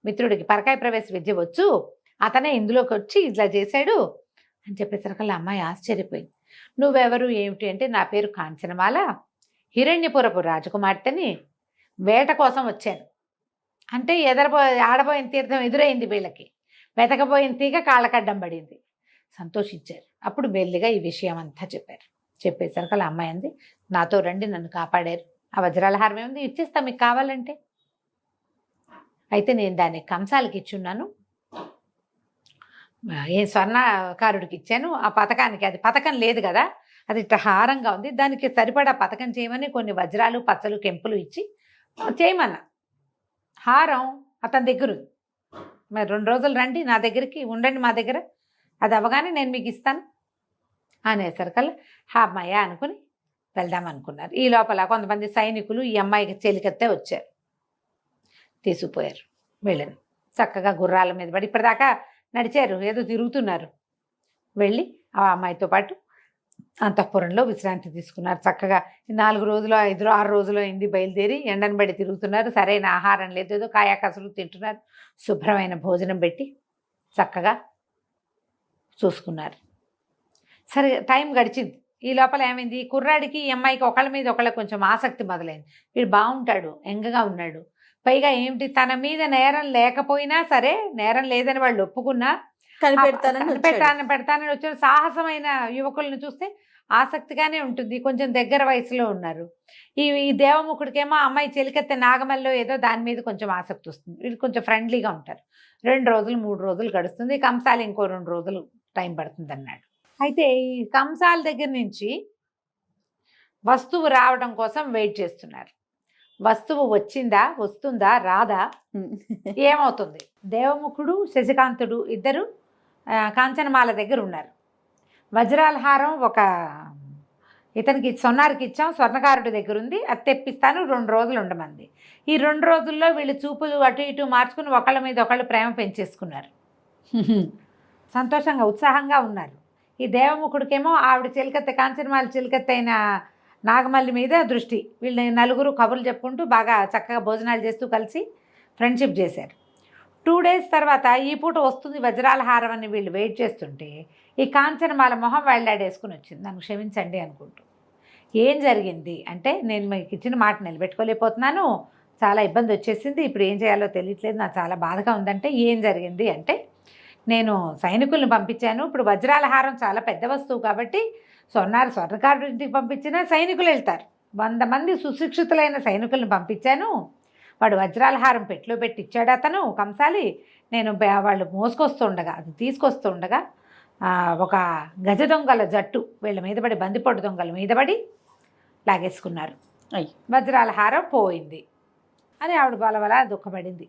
మిత్రుడికి పరకాయ ప్రవేశ విద్య వచ్చు, అతనే ఇందులోకి వచ్చి ఇట్లా చేశాడు అని చెప్పేసరికల్లా అమ్మాయి ఆశ్చర్యపోయింది. నువ్వెవరు ఏమిటి అంటే, నా పేరు కాంచనమాల, హిరణ్యపురపు రాజకుమార్తెని, వేట కోసం వచ్చాను అంటే ఆడబోయిన తీర్థం ఎదురైంది వీళ్ళకి, వెతకపోయిన తీగ కాళ్ళకడ్డం పడింది. సంతోషించారు. అప్పుడు మెల్లిగా ఈ విషయం అంతా చెప్పారు. చెప్పేసరికల్లా అమ్మాయి అంది, నాతో రండి, నన్ను కాపాడారు, ఆ వజ్రాలహారం ఏముంది ఇచ్చేస్తా మీకు కావాలంటే. అయితే నేను దాన్ని కంసాలకి ఇచ్చున్నాను, ఏ స్వర్ణకారుడికి ఇచ్చాను. ఆ పథకానికి అది పథకం లేదు కదా, అది ఇట్లా హారంగా ఉంది, దానికి సరిపడా పథకం చేయమని కొన్ని వజ్రాలు పచ్చలు కెంపులు ఇచ్చి చేయమన్నా. హారం అతని దగ్గర ఉంది, మరి 2 రోజులు రండి నా దగ్గరికి, ఉండండి మా దగ్గర, అది అవగానే నేను మీకు ఇస్తాను అనేసరికల్లా అమ్మాయ అనుకుని వెళ్దాం అనుకున్నారు. ఈ లోపల కొంతమంది సైనికులు ఈ అమ్మాయికి చెలికెత్తే వచ్చారు, తీసుకుపోయారు. వెళ్ళను చక్కగా గుర్రాల మీద పడి ఇప్పటిదాకా నడిచారు, ఏదో తిరుగుతున్నారు. వెళ్ళి ఆ అమ్మాయితో పాటు అంతఃపురంలో విశ్రాంతి తీసుకున్నారు. చక్కగా 4 రోజులు 5 6 రోజులు అయింది బయలుదేరి, ఎండను బడి తిరుగుతున్నారు. సరైన ఆహారం లేదు, ఏదో కాయాకసులు తింటున్నారు. శుభ్రమైన భోజనం పెట్టి చక్కగా చూసుకున్నారు. సరే టైం గడిచింది. ఈ లోపల ఏమైంది, కుర్రాడికి ఈ అమ్మాయికి ఒకళ్ళ మీద ఒకళ్ళ కొంచెం ఆసక్తి మొదలైంది. వీడు బాగుంటాడు, ఎంగగా ఉన్నాడు, పైగా ఏమిటి తన మీద నేరం లేకపోయినా సరే, నేరం లేదని వాళ్ళు ఒప్పుకున్నా పెడతానని వచ్చిన సాహసమైన యువకులను చూస్తే ఆసక్తిగానే ఉంటుంది. కొంచెం దగ్గర వయసులో ఉన్నారు. ఈ దేవముఖుడికేమో అమ్మాయి చెలికెత్తే నాగమల్లో ఏదో దాని మీద కొంచెం ఆసక్తి వస్తుంది. వీళ్ళు కొంచెం ఫ్రెండ్లీగా ఉంటారు. 2 రోజులు 3 రోజులు గడుస్తుంది. కంసాలు ఇంకో 2 రోజులు టైం పడుతుంది అన్నాడు. అయితే ఈ కంసాల దగ్గర నుంచి వస్తువు రావడం కోసం వెయిట్ చేస్తున్నారు. వస్తువు వస్తుందా రాదా, ఏమవుతుంది? దేవముఖుడు శశికాంతుడు ఇద్దరు కాంచనమాల దగ్గర ఉన్నారు. వజ్రాలహారం ఒక ఇతనికి సొన్నారికి ఇచ్చాం, స్వర్ణకారుడి దగ్గర ఉంది, అది తెప్పిస్తాను 2 రోజులు ఉండమంది. ఈ 2 రోజుల్లో వీళ్ళు చూపులు అటు ఇటు మార్చుకుని ఒకళ్ళ మీద ఒకళ్ళు ప్రేమ పెంచేసుకున్నారు. సంతోషంగా ఉత్సాహంగా ఉన్నారు. ఈ దేవముఖుడికేమో ఆవిడ చిలకత్త కాంచనమాల చిలకత్తైన నాగమల్లి మీద దృష్టి. వీళ్ళు 4 కబుర్లు చెప్పుకుంటూ బాగా చక్కగా భోజనాలు చేస్తూ కలిసి ఫ్రెండ్షిప్ చేశారు. 2 డేస్ తర్వాత ఈ పూట వస్తుంది వజ్రాల హారం అని వీళ్ళు వెయిట్ చేస్తుంటే ఈ కాంచనమాల మొహం వెళ్ళాడేసుకుని వచ్చింది. నన్ను క్షమించండి అనుకుంటూ. ఏం జరిగింది అంటే, నేను మీకు ఇచ్చిన మాట నిలబెట్టుకోలేకపోతున్నాను, చాలా ఇబ్బంది వచ్చేసింది, ఇప్పుడు ఏం చేయాలో తెలియట్లేదు, నాకు చాలా బాధగా ఉందంటే, ఏం జరిగింది అంటే, నేను సైనికుల్ని పంపించాను. ఇప్పుడు వజ్రాల హారం చాలా పెద్ద వస్తువు కాబట్టి స్వర్ణకారుడి ఇంటికి పంపించినా సైనికులు వెళ్తారు. 100 మంది సుశిక్షితులైన సైనికుల్ని పంపించాను. వాడు వజ్రాల హారం పెట్టులో పెట్టి ఇచ్చాడు అతను కంసాలి. నేను వాళ్ళు మోసుకొస్తుండగా అది తీసుకొస్తుండగా ఒక గజ దొంగల జట్టు వీళ్ళ మీద పడి, బందిపోటు దొంగల మీద పడి లాగేసుకున్నారు. వజ్రాల హారం పోయింది అని ఆవిడ బలబలా దుఃఖపడింది.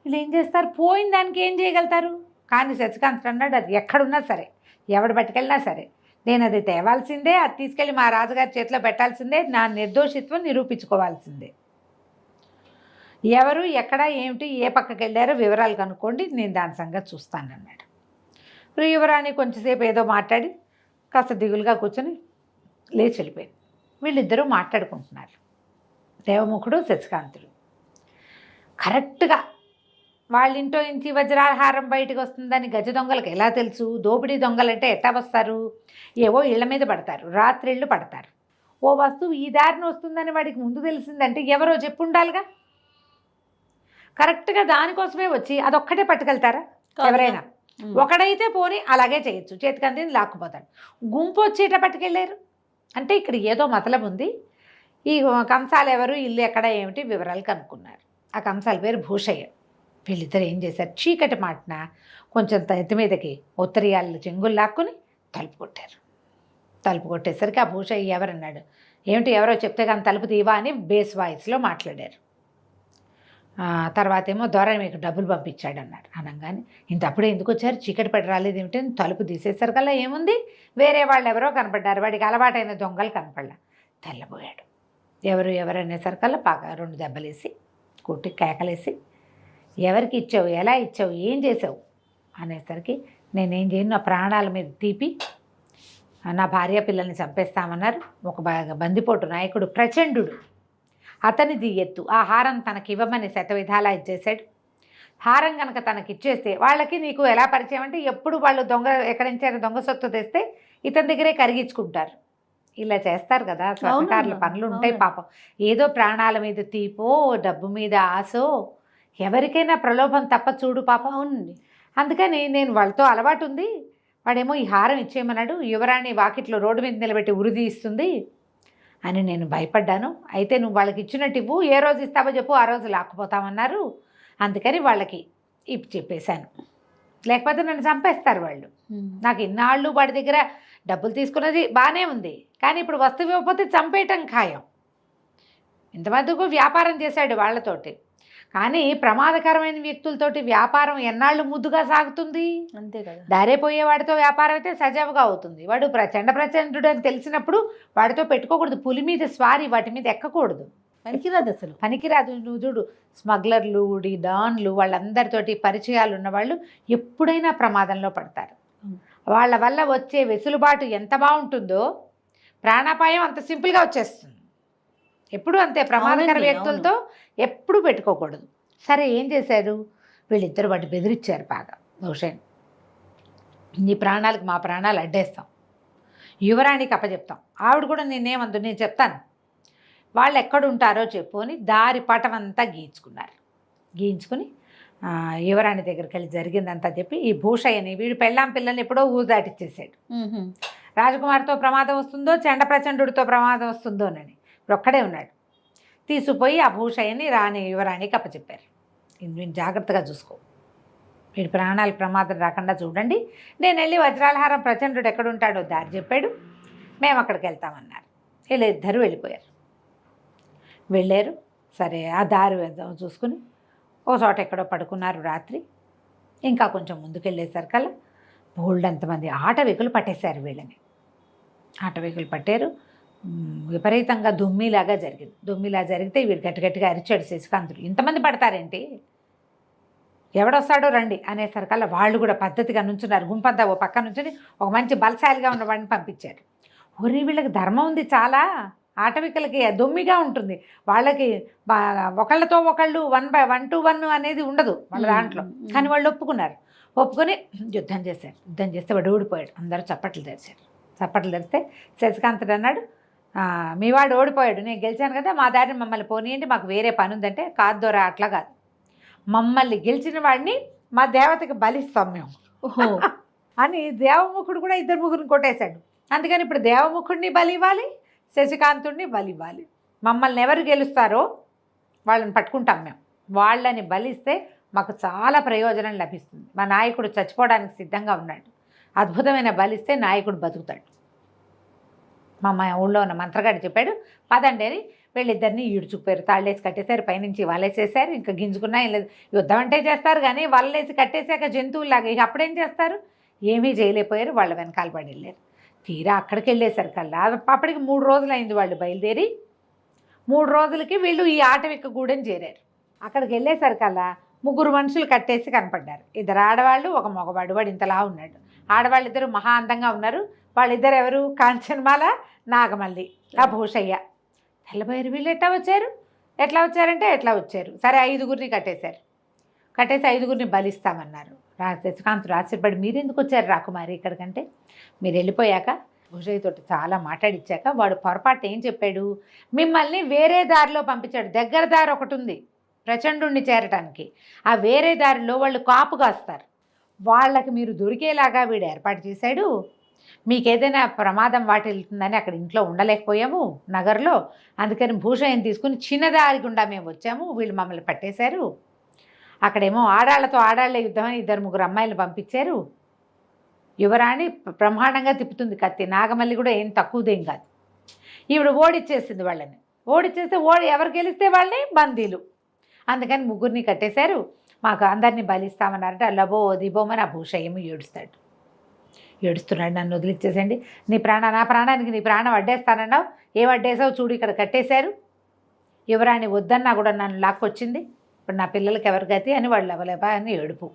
వీళ్ళు ఏం చేస్తారు, పోయిన దానికి ఏం చేయగలుగుతారు? కానీ శశికాంత్ అన్నాడు, అది ఎక్కడున్నా సరే, ఎవడు పట్టుకెళ్ళినా సరే, నేను అది తేవాల్సిందే, అది తీసుకెళ్ళి మా రాజుగారి చేతిలో పెట్టాల్సిందే, నా నిర్దోషిత్వం నిరూపించుకోవాల్సిందే. ఎవరు ఎక్కడ ఏమిటి ఏ పక్కకి వెళ్ళారో వివరాలు కనుక్కోండి, నేను దాని సంగతి చూస్తానన్నాడు. యువరాణి కొంచెంసేపు ఏదో మాట్లాడి కాస్త దిగులుగా కూర్చొని లేచి వెళ్ళిపోయింది. వీళ్ళిద్దరూ మాట్లాడుకుంటున్నారు, దేవముఖుడు శశికాంతుడు. కరెక్ట్గా వాళ్ళ ఇంట్లో నుంచి వజ్రాహారం బయటకు వస్తుందని గజ దొంగలకు ఎలా తెలుసు? దోపిడీ దొంగలంటే ఎట్టా వస్తారు? ఏవో ఇళ్ల మీద పడతారు, రాత్రిళ్ళు పడతారు. ఓ వస్తువు ఈ దారిని వస్తుందని వాడికి ముందు తెలిసిందంటే ఎవరో చెప్పుండాలిగా. కరెక్ట్గా దానికోసమే వచ్చి అదొక్కటే పట్టుకెళ్తారా ఎవరైనా? ఒకడైతే పోని అలాగే చేయొచ్చు, చేతికి అందింది లాక్కుపోతాడు. గుంపు వచ్చేట పట్టుకెళ్ళారు అంటే ఇక్కడ ఏదో మతలబు ఉంది. ఈ కంసాలు ఎవరు, ఇల్లు ఎక్కడ, ఏమిటి వివరాలు కనుక్కున్నారు. ఆ కంసాల పేరు భూషయ్య. వీళ్ళిద్దరు ఏం చేశారు, చీకటి మాటన కొంచెం ఎత్తి మీదకి ఉత్తరీయాలు చెంగులు లాక్కుని తలుపు కొట్టారు. తలుపు కొట్టేసరికి ఆ భూషయ్య ఎవరన్నాడు, ఏమిటి ఎవరో చెప్తే కానీ తలుపు తీవా అని బేస్ వాయిస్లో మాట్లాడారు. తర్వాత ఏమో దొర మీకు డబ్బులు పంపించాడు అన్నాడు. అనగానే ఇంత అప్పుడే ఎందుకు వచ్చారు, చీకటి పడి రాలేదు ఏమిటి, తలుపు తీసేసరి కల్లా ఏముంది, వేరే వాళ్ళు ఎవరో కనపడ్డారు, వాడికి అలవాటైన దొంగలు కనపడ్డా. తెల్లబోయాడు. ఎవరు అనేసరికల్లా బాగా 2 దెబ్బలేసి కొట్టి కేకలేసి, ఎవరికి ఇచ్చావు, ఎలా ఇచ్చావు, ఏం చేసావు అనేసరికి నేనేం చేయను, నా ప్రాణాల మీద తీపి నా భార్య పిల్లల్ని చంపేస్తామన్నారు. ఒక బందిపోటు నాయకుడు ప్రచండు, అతనిది ఎత్తు. ఆ హారం తనకి ఇవ్వమని శతవిధాలా ఇచ్చేసాడు. హారం కనుక తనకి ఇచ్చేస్తే వాళ్ళకి నీకు ఎలా పరిచయం అంటే, ఎప్పుడు వాళ్ళు దొంగ ఎక్కడి నుంచైనా దొంగ సొత్తు తెస్తే ఇతని దగ్గరే కరిగించుకుంటారు. ఇలా చేస్తారు కదా స్వర్ణకారుల పనులు ఉంటాయి పాపం. ఏదో ప్రాణాల మీద తీపో, డబ్బు మీద ఆశో, ఎవరికైనా ప్రలోభం తప్ప చూడు పాపం. అవునండి. అందుకని నేను వాళ్ళతో అలవాటు ఉంది, వాడేమో ఈ హారం ఇచ్చేయమన్నాడు, యువరాణి వాకిట్లో రోడ్డు మీద నిలబెట్టి ఉరిది ఇస్తుంది అని నేను భయపడ్డాను. అయితే నువ్వు వాళ్ళకి ఇచ్చినట్టు ఇవ్వు, ఏ రోజు ఇస్తావో చెప్పు, ఆ రోజు లాక్కుపోతామన్నారు. అందుకని వాళ్ళకి ఇప్పు చెప్పేశాను, లేకపోతే నన్ను చంపేస్తారు వాళ్ళు. నాకు ఇన్నాళ్ళు వాడి దగ్గర డబ్బులు తీసుకున్నది బాగానే ఉంది, కానీ ఇప్పుడు వస్తువు ఇవ్వకపోతే చంపేయటం ఖాయం. ఇంతమందికు వ్యాపారం చేశాడు వాళ్ళతోటి, కానీ ప్రమాదకరమైన వ్యక్తులతోటి వ్యాపారం ఎన్నాళ్ళు ముద్దుగా సాగుతుంది? అంతే కదా. దారేపోయేవాడితో వ్యాపారం అయితే సజావుగా అవుతుంది. వాడు ప్రచండు అని తెలిసినప్పుడు వాడితో పెట్టుకోకూడదు. పులి మీద స్వారీ, వాటి మీద ఎక్కకూడదు, పనికిరాదు అసలు, పనికిరాదు. నువ్వు చూడు, స్మగ్లర్లు, డాన్లు, వాళ్ళందరితోటి పరిచయాలు ఉన్నవాళ్ళు ఎప్పుడైనా ప్రమాదంలో పడతారు. వాళ్ళ వల్ల వచ్చే వెసులుబాటు ఎంత బాగుంటుందో ప్రాణాపాయం అంత సింపుల్గా వచ్చేస్తుంది. ఎప్పుడు అంతే, ప్రమాదకర వ్యక్తులతో ఎప్పుడు పెట్టుకోకూడదు. సరే, ఏం చేశారు వీళ్ళిద్దరు? వాటి బెదిరించారు బాగా. బహుశా నీ ప్రాణాలకు మా ప్రాణాలు అడ్డేస్తాం, యువరాణికి అప్పచెప్తాం. ఆవిడ కూడా నేనేమందు, నేను చెప్తాను, వాళ్ళు ఎక్కడుంటారో చెప్పు అని దారి పటమంతా గీయించుకుని యువరాణి దగ్గరికి వెళ్ళి జరిగిందంతా చెప్పి, ఈ భూషయ్యని వీడు పెళ్ళాం పిల్లల్ని ఎప్పుడో ఊరు దాటిచ్చేసాడు. రాజకుమారితో ప్రమాదం వస్తుందో, చండ ప్రచండుడితో ప్రమాదం వస్తుందోనని ఇప్పుడు ఒక్కడే ఉన్నాడు. తీసుకుపోయి ఆ భూషయ్యని యువరాణికి అప్పచెప్పారు. వీడిని జాగ్రత్తగా చూసుకో, వీడి ప్రాణాలు ప్రమాదం రాకుండా చూడండి. నేను వెళ్ళి వజ్రాలహారం ప్రచండుడు ఎక్కడుంటాడో దారి చెప్పాడు, మేము అక్కడికి వెళ్తామన్నారు. వీళ్ళు ఇద్దరు వెళ్ళారు. సరే, ఆ దారి చూసుకుని ఓ చోట ఎక్కడో పడుకున్నారు రాత్రి. ఇంకా కొంచెం ముందుకెళ్ళేసరికల్లా బోల్డంతమంది ఆటవికులు పట్టేశారు వీళ్ళని. ఆటవికులు పట్టారు. విపరీతంగా దుమ్మిలాగా జరిగింది. దుమ్మిలా జరిగితే వీడు గట్టిగా అరిచాడు శశికాంతుడు, ఇంతమంది పడతారేంటి, ఎవడొస్తాడో రండి అనేసరికల్లా వాళ్ళు కూడా పద్ధతిగా నుంచున్నారు. గుంపంతా ఓ పక్క నుంచుని ఒక మంచి బలశాలిగా ఉన్న వాడిని పంపించారు. ఒరి, వీళ్ళకి ధర్మం ఉంది చాలా, ఆటవికులకి దొమ్మిగా ఉంటుంది. వాళ్ళకి ఒకళ్ళతో ఒకళ్ళు 1 to 1 అనేది ఉండదు వాళ్ళ దాంట్లో. కానీ వాళ్ళు ఒప్పుకొని యుద్ధం చేస్తే వాడు ఓడిపోయాడు. అందరూ చప్పట్లు తెరిస్తే శశికాంతుడు అన్నాడు, మీ వాడు ఓడిపోయాడు, నేను గెలిచాను కదా, మా దారిని మమ్మల్ని పోనీయండి, మాకు వేరే పని ఉందంటే, కాదు దొర, అట్లా కాదు, మమ్మల్ని గెలిచిన వాడిని మా దేవతకి బలిస్తాం మేము అని దేవముఖుడు కూడా 2 ముగ్గురిని కొట్టేశాడు. అందుకని ఇప్పుడు దేవముఖుడిని బలి ఇవ్వాలి, శశికాంతుడిని బలి ఇవ్వాలి. మమ్మల్ని ఎవరు గెలుస్తారో వాళ్ళని పట్టుకుంటాం మేము. వాళ్ళని బలిస్తే మాకు చాలా ప్రయోజనం లభిస్తుంది. మా నాయకుడు చచ్చిపోవడానికి సిద్ధంగా ఉన్నాడు, అద్భుతమైన బలిస్తే నాయకుడు బతుకుతాడు. మా ఊళ్ళో ఉన్న మంత్రగాడు చెప్పాడు, పదండి అని వీళ్ళిద్దరిని ఈడ్చుకుపోయారు. తాళ్ళేసి కట్టేశారు, పైనుంచి వలేసేసారు. ఇంకా గింజుకున్నా ఏం లేదు, యుద్ధం అంటే చేస్తారు కానీ వలలేసి కట్టేశాక జంతువులాగా ఇక అప్పుడేం చేస్తారు, ఏమీ చేయలేకపోయారు. వాళ్ళ వెనకాల పడి వెళ్ళారు. తీరా అక్కడికి వెళ్ళేసరికల్లా అప్పటికి 3 రోజులు అయింది వాళ్ళు బయలుదేరి. 3 రోజులకి వీళ్ళు ఈ ఆటవిక గూడెం చేరారు. అక్కడికి వెళ్ళేసరికల్లా 3 మనుషులు కట్టేసి కనపడ్డారు. 2 ఆడవాళ్ళు, 1 మగవాడు. వాడు ఇంతలా ఉన్నాడు. ఆడవాళ్ళు 2 మహా అందంగా ఉన్నారు. వాళ్ళిద్దరు ఎవరు? కాంచనమాల, నాగమల్లి, ఆ భూషయ్య. తెల్లబోయారు. వీళ్ళు ఎట్లా వచ్చారు? సరే, 5గురిని కట్టేసి 5గురిని బలిస్తామన్నారు. శశికాంతుడు ఆశ్చర్యపడి, మీరెందుకు వచ్చారు రాకుమారి ఇక్కడికంటే, మీరు వెళ్ళిపోయాక భూషయ్యతో చాలా మాట్లాడిచ్చాక వాడు పొరపాటు ఏం చెప్పాడు, మిమ్మల్ని వేరే దారిలో పంపించాడు. దగ్గర దారి ఒకటి ఉంది ప్రచండుణ్ణి చేరటానికి, ఆ వేరే దారిలో వాళ్ళు కాపు కాస్తారు, వాళ్ళకి మీరు దొరికేలాగా వీడు ఏర్పాటు చేశాడు. మీకు ఏదైనా ప్రమాదం వాటిల్తుందని అక్కడ ఇంట్లో ఉండలేకపోయాము నగర్లో, అందుకని భూషయ్యని తీసుకుని చిన్నదారి గుండా మేము వచ్చాము, వీళ్ళు మమ్మల్ని పట్టేశారు. అక్కడేమో ఆడాళ్లతో ఆడాళ్లే యుద్ధం అని 2-3 అమ్మాయిలు పంపించారు. యువరాణి బ్రహ్మాండంగా తిప్పుతుంది కత్తి, నాగమల్లి కూడా ఏం తక్కువదేం కాదు. ఈవిడ ఓడిచ్చేసింది వాళ్ళని. ఓడిచ్చేస్తే ఎవరు గెలిస్తే వాళ్ళని బందీలు. అందుకని ముగ్గురిని కట్టేశారు, మాకు అందరినీ బలిస్తామన్నారంటే లబో దిబోమని ఆ భూషయ్యము ఏడుస్తున్నాడు, నన్ను వదిలిచ్చేసండి, నా ప్రాణానికి నీ ప్రాణం అడ్డేస్తానన్నావు, ఏం అడ్డేసావు చూడు, ఇక్కడ కట్టేశారు, యువరాణి వద్దన్నా కూడా నన్ను లాక్కొచ్చింది, ఇప్పుడు నా పిల్లలకి ఎవరి గతి అని వాళ్ళు ఎవలేబా అని ఏడుపు.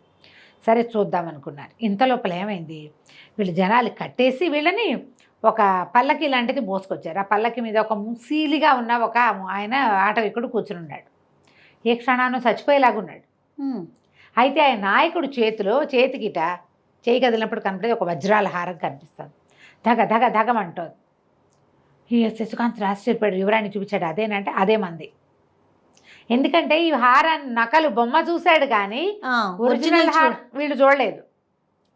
సరే చూద్దామనుకున్నారు. ఇంతలోపల ఏమైంది, వీళ్ళు జనాలు కట్టేసి వీళ్ళని ఒక పల్లకి లాంటిది మోసుకొచ్చారు. ఆ పల్లకి మీద ఒక ముసీలిగా ఉన్న ఒక ఆయన ఆటవికుడు కూర్చుని ఉన్నాడు. ఏ క్షణానో చచ్చిపోయేలాగున్నాడు. అయితే ఆయన నాయకుడు చేతికిట చేయి కదిలినప్పుడు కనపడేది ఒక వజ్రాల హారం కనిపిస్తుంది. ధగమంటోంది. ఈ శశికాంత్ ఆశ్చర్యపడి యువరాణి చూపించాడు. అదేనంటే అదే మంది. ఎందుకంటే ఈ హారాన్ని నకలు బొమ్మ చూశాడు కానీ ఒరిజినల్ హారం వీళ్ళు చూడలేదు.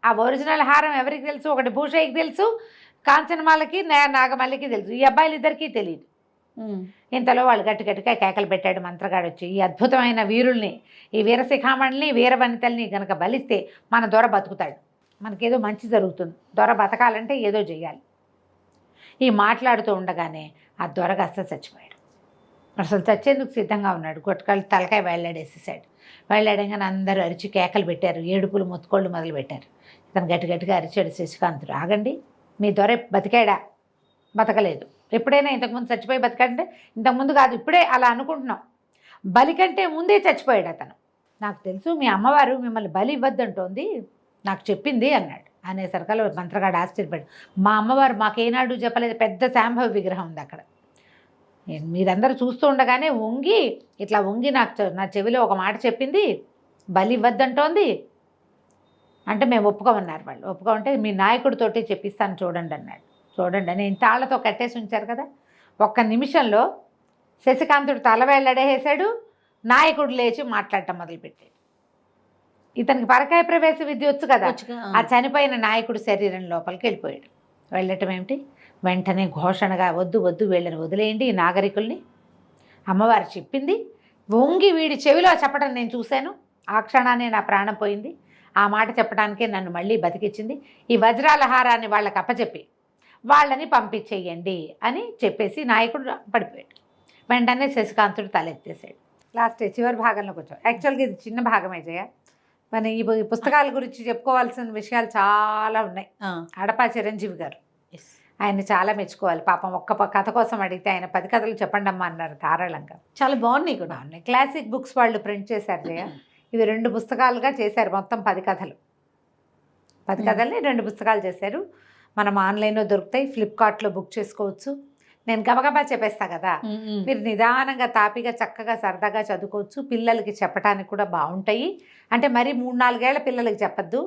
ఆ ఒరిజినల్ హారం ఎవరికి తెలుసు, ఒకటి భూషయ్యకి తెలుసు, కాంచనమాలకి నాగమల్లికి తెలుసు, ఈ అబ్బాయిలు ఇద్దరికీ తెలియదు. ఇంతలో వాళ్ళు గట్టిగా కేకలు పెట్టాడు మంత్రగాడు వచ్చి, ఈ అద్భుతమైన వీరుల్ని, ఈ వీరశిఖామణిని, వీరవనితల్ని గనక బలిస్తే మన దొర బతుకుతాడు, మనకేదో మంచి జరుగుతుంది, దొర బతకాలంటే ఏదో చెయ్యాలి. ఈ మాట్లాడుతూ ఉండగానే ఆ దొర కాస్త చచ్చిపోయాడు. అసలు చచ్చేందుకు సిద్ధంగా ఉన్నాడు. కొట్టుకాళ్ళు తలకాయ వేళ్లాడేసేసాడు. వేళ్లాడంగానే అందరూ అరిచి కేకలు పెట్టారు, ఏడుపులు మొత్తుకోళ్ళు మొదలు పెట్టారు. ఇతను గట్టిగా అరిచాడు శశికాంతుడు, ఆగండి, మీ దొర బతికాడా? బతకలేదు. ఎప్పుడైనా ఇంతకుముందు చచ్చిపోయి బతికాడంటే ఇంతకుముందు కాదు, ఇప్పుడే అలా అనుకుంటున్నాం. బలి కంటే ముందే చచ్చిపోయాడు అతను. నాకు తెలుసు మీ అమ్మవారు మిమ్మల్ని బలి ఇవ్వద్దంటోంది, నాకు చెప్పింది అన్నాడు. అనేసరికల్ మంత్రగాడు ఆశ్చర్యపడి, మా అమ్మవారు మాకేనాడు చెప్పలేదు, పెద్ద శాంభవి విగ్రహం ఉంది అక్కడ, మీరందరూ చూస్తూ ఉండగానే ఇట్లా వంగి నా చెవిలో ఒక మాట చెప్పింది, బలి ఇవ్వద్దంటోంది అంటే మేము ఒప్పుకోమన్నారు. వాళ్ళు ఒప్పుకోమంటే మీ నాయకుడితోటి చెప్పిస్తాను చూడండి అన్నాడు. చూడండి అని తాళ్లతో కట్టేసి ఉంచారు కదా. ఒక్క నిమిషంలో శశికాంతుడు తల వేళ్ళడేసాడు, నాయకుడు లేచి మాట్లాడటం మొదలుపెట్టాడు. ఇతనికి పరకాయ ప్రవేశ విద్య వచ్చు కదా. ఆ చనిపోయిన నాయకుడు శరీరం లోపలికి వెళ్ళిపోయాడు. వెళ్ళటం ఏమిటి, వెంటనే ఘోషణగా వద్దు వీళ్ళని వదిలేయండి, ఈ నాగరికుల్ని, అమ్మవారు చెప్పింది వంగి వీడి చెవిలో చెప్పడం నేను చూశాను, ఆ క్షణాన్ని నా ప్రాణం పోయింది, ఆ మాట చెప్పడానికే నన్ను మళ్ళీ బతికిచ్చింది, ఈ వజ్రాల హారాన్ని వాళ్ళకి అప్పచెప్పి వాళ్ళని పంపించేయండి అని చెప్పేసి నాయకుడు పడిపోయాడు. వెంటనే శశికాంతుడు తలెత్తేసాడు. లాస్ట్ చివరి భాగంలోకి వచ్చాం. యాక్చువల్గా ఇది చిన్న భాగమే జయ. మన ఈ పుస్తకాల గురించి చెప్పుకోవాల్సిన విషయాలు చాలా ఉన్నాయి. అడపా చిరంజీవి గారు, ఆయన చాలా మెచ్చుకోవాలి. పాపం ఒక్క కథ కోసం అడిగితే ఆయన 10 కథలు చెప్పండి అమ్మా అన్నారు ధారాళంగా. చాలా బాగున్నాయి కూడా. ఉన్నాయి క్లాసిక్ బుక్స్ వాళ్ళు ప్రింట్ చేశారు జయ. ఇవి 2 పుస్తకాలుగా చేశారు, మొత్తం 10 కథలు. 10 కథల్ని 2 పుస్తకాలు చేశారు. మనం ఆన్లైన్లో దొరుకుతాయి, ఫ్లిప్కార్ట్లో బుక్ చేసుకోవచ్చు. నేను గబగబా చెప్పేస్తా కదా, మీరు నిదానంగా తాపిగా చక్కగా సరదాగా చదువుకోవచ్చు. పిల్లలకి చెప్పడానికి కూడా బాగుంటాయి. అంటే మరి 3-4 ఏళ్ల పిల్లలకి చెప్పద్దు.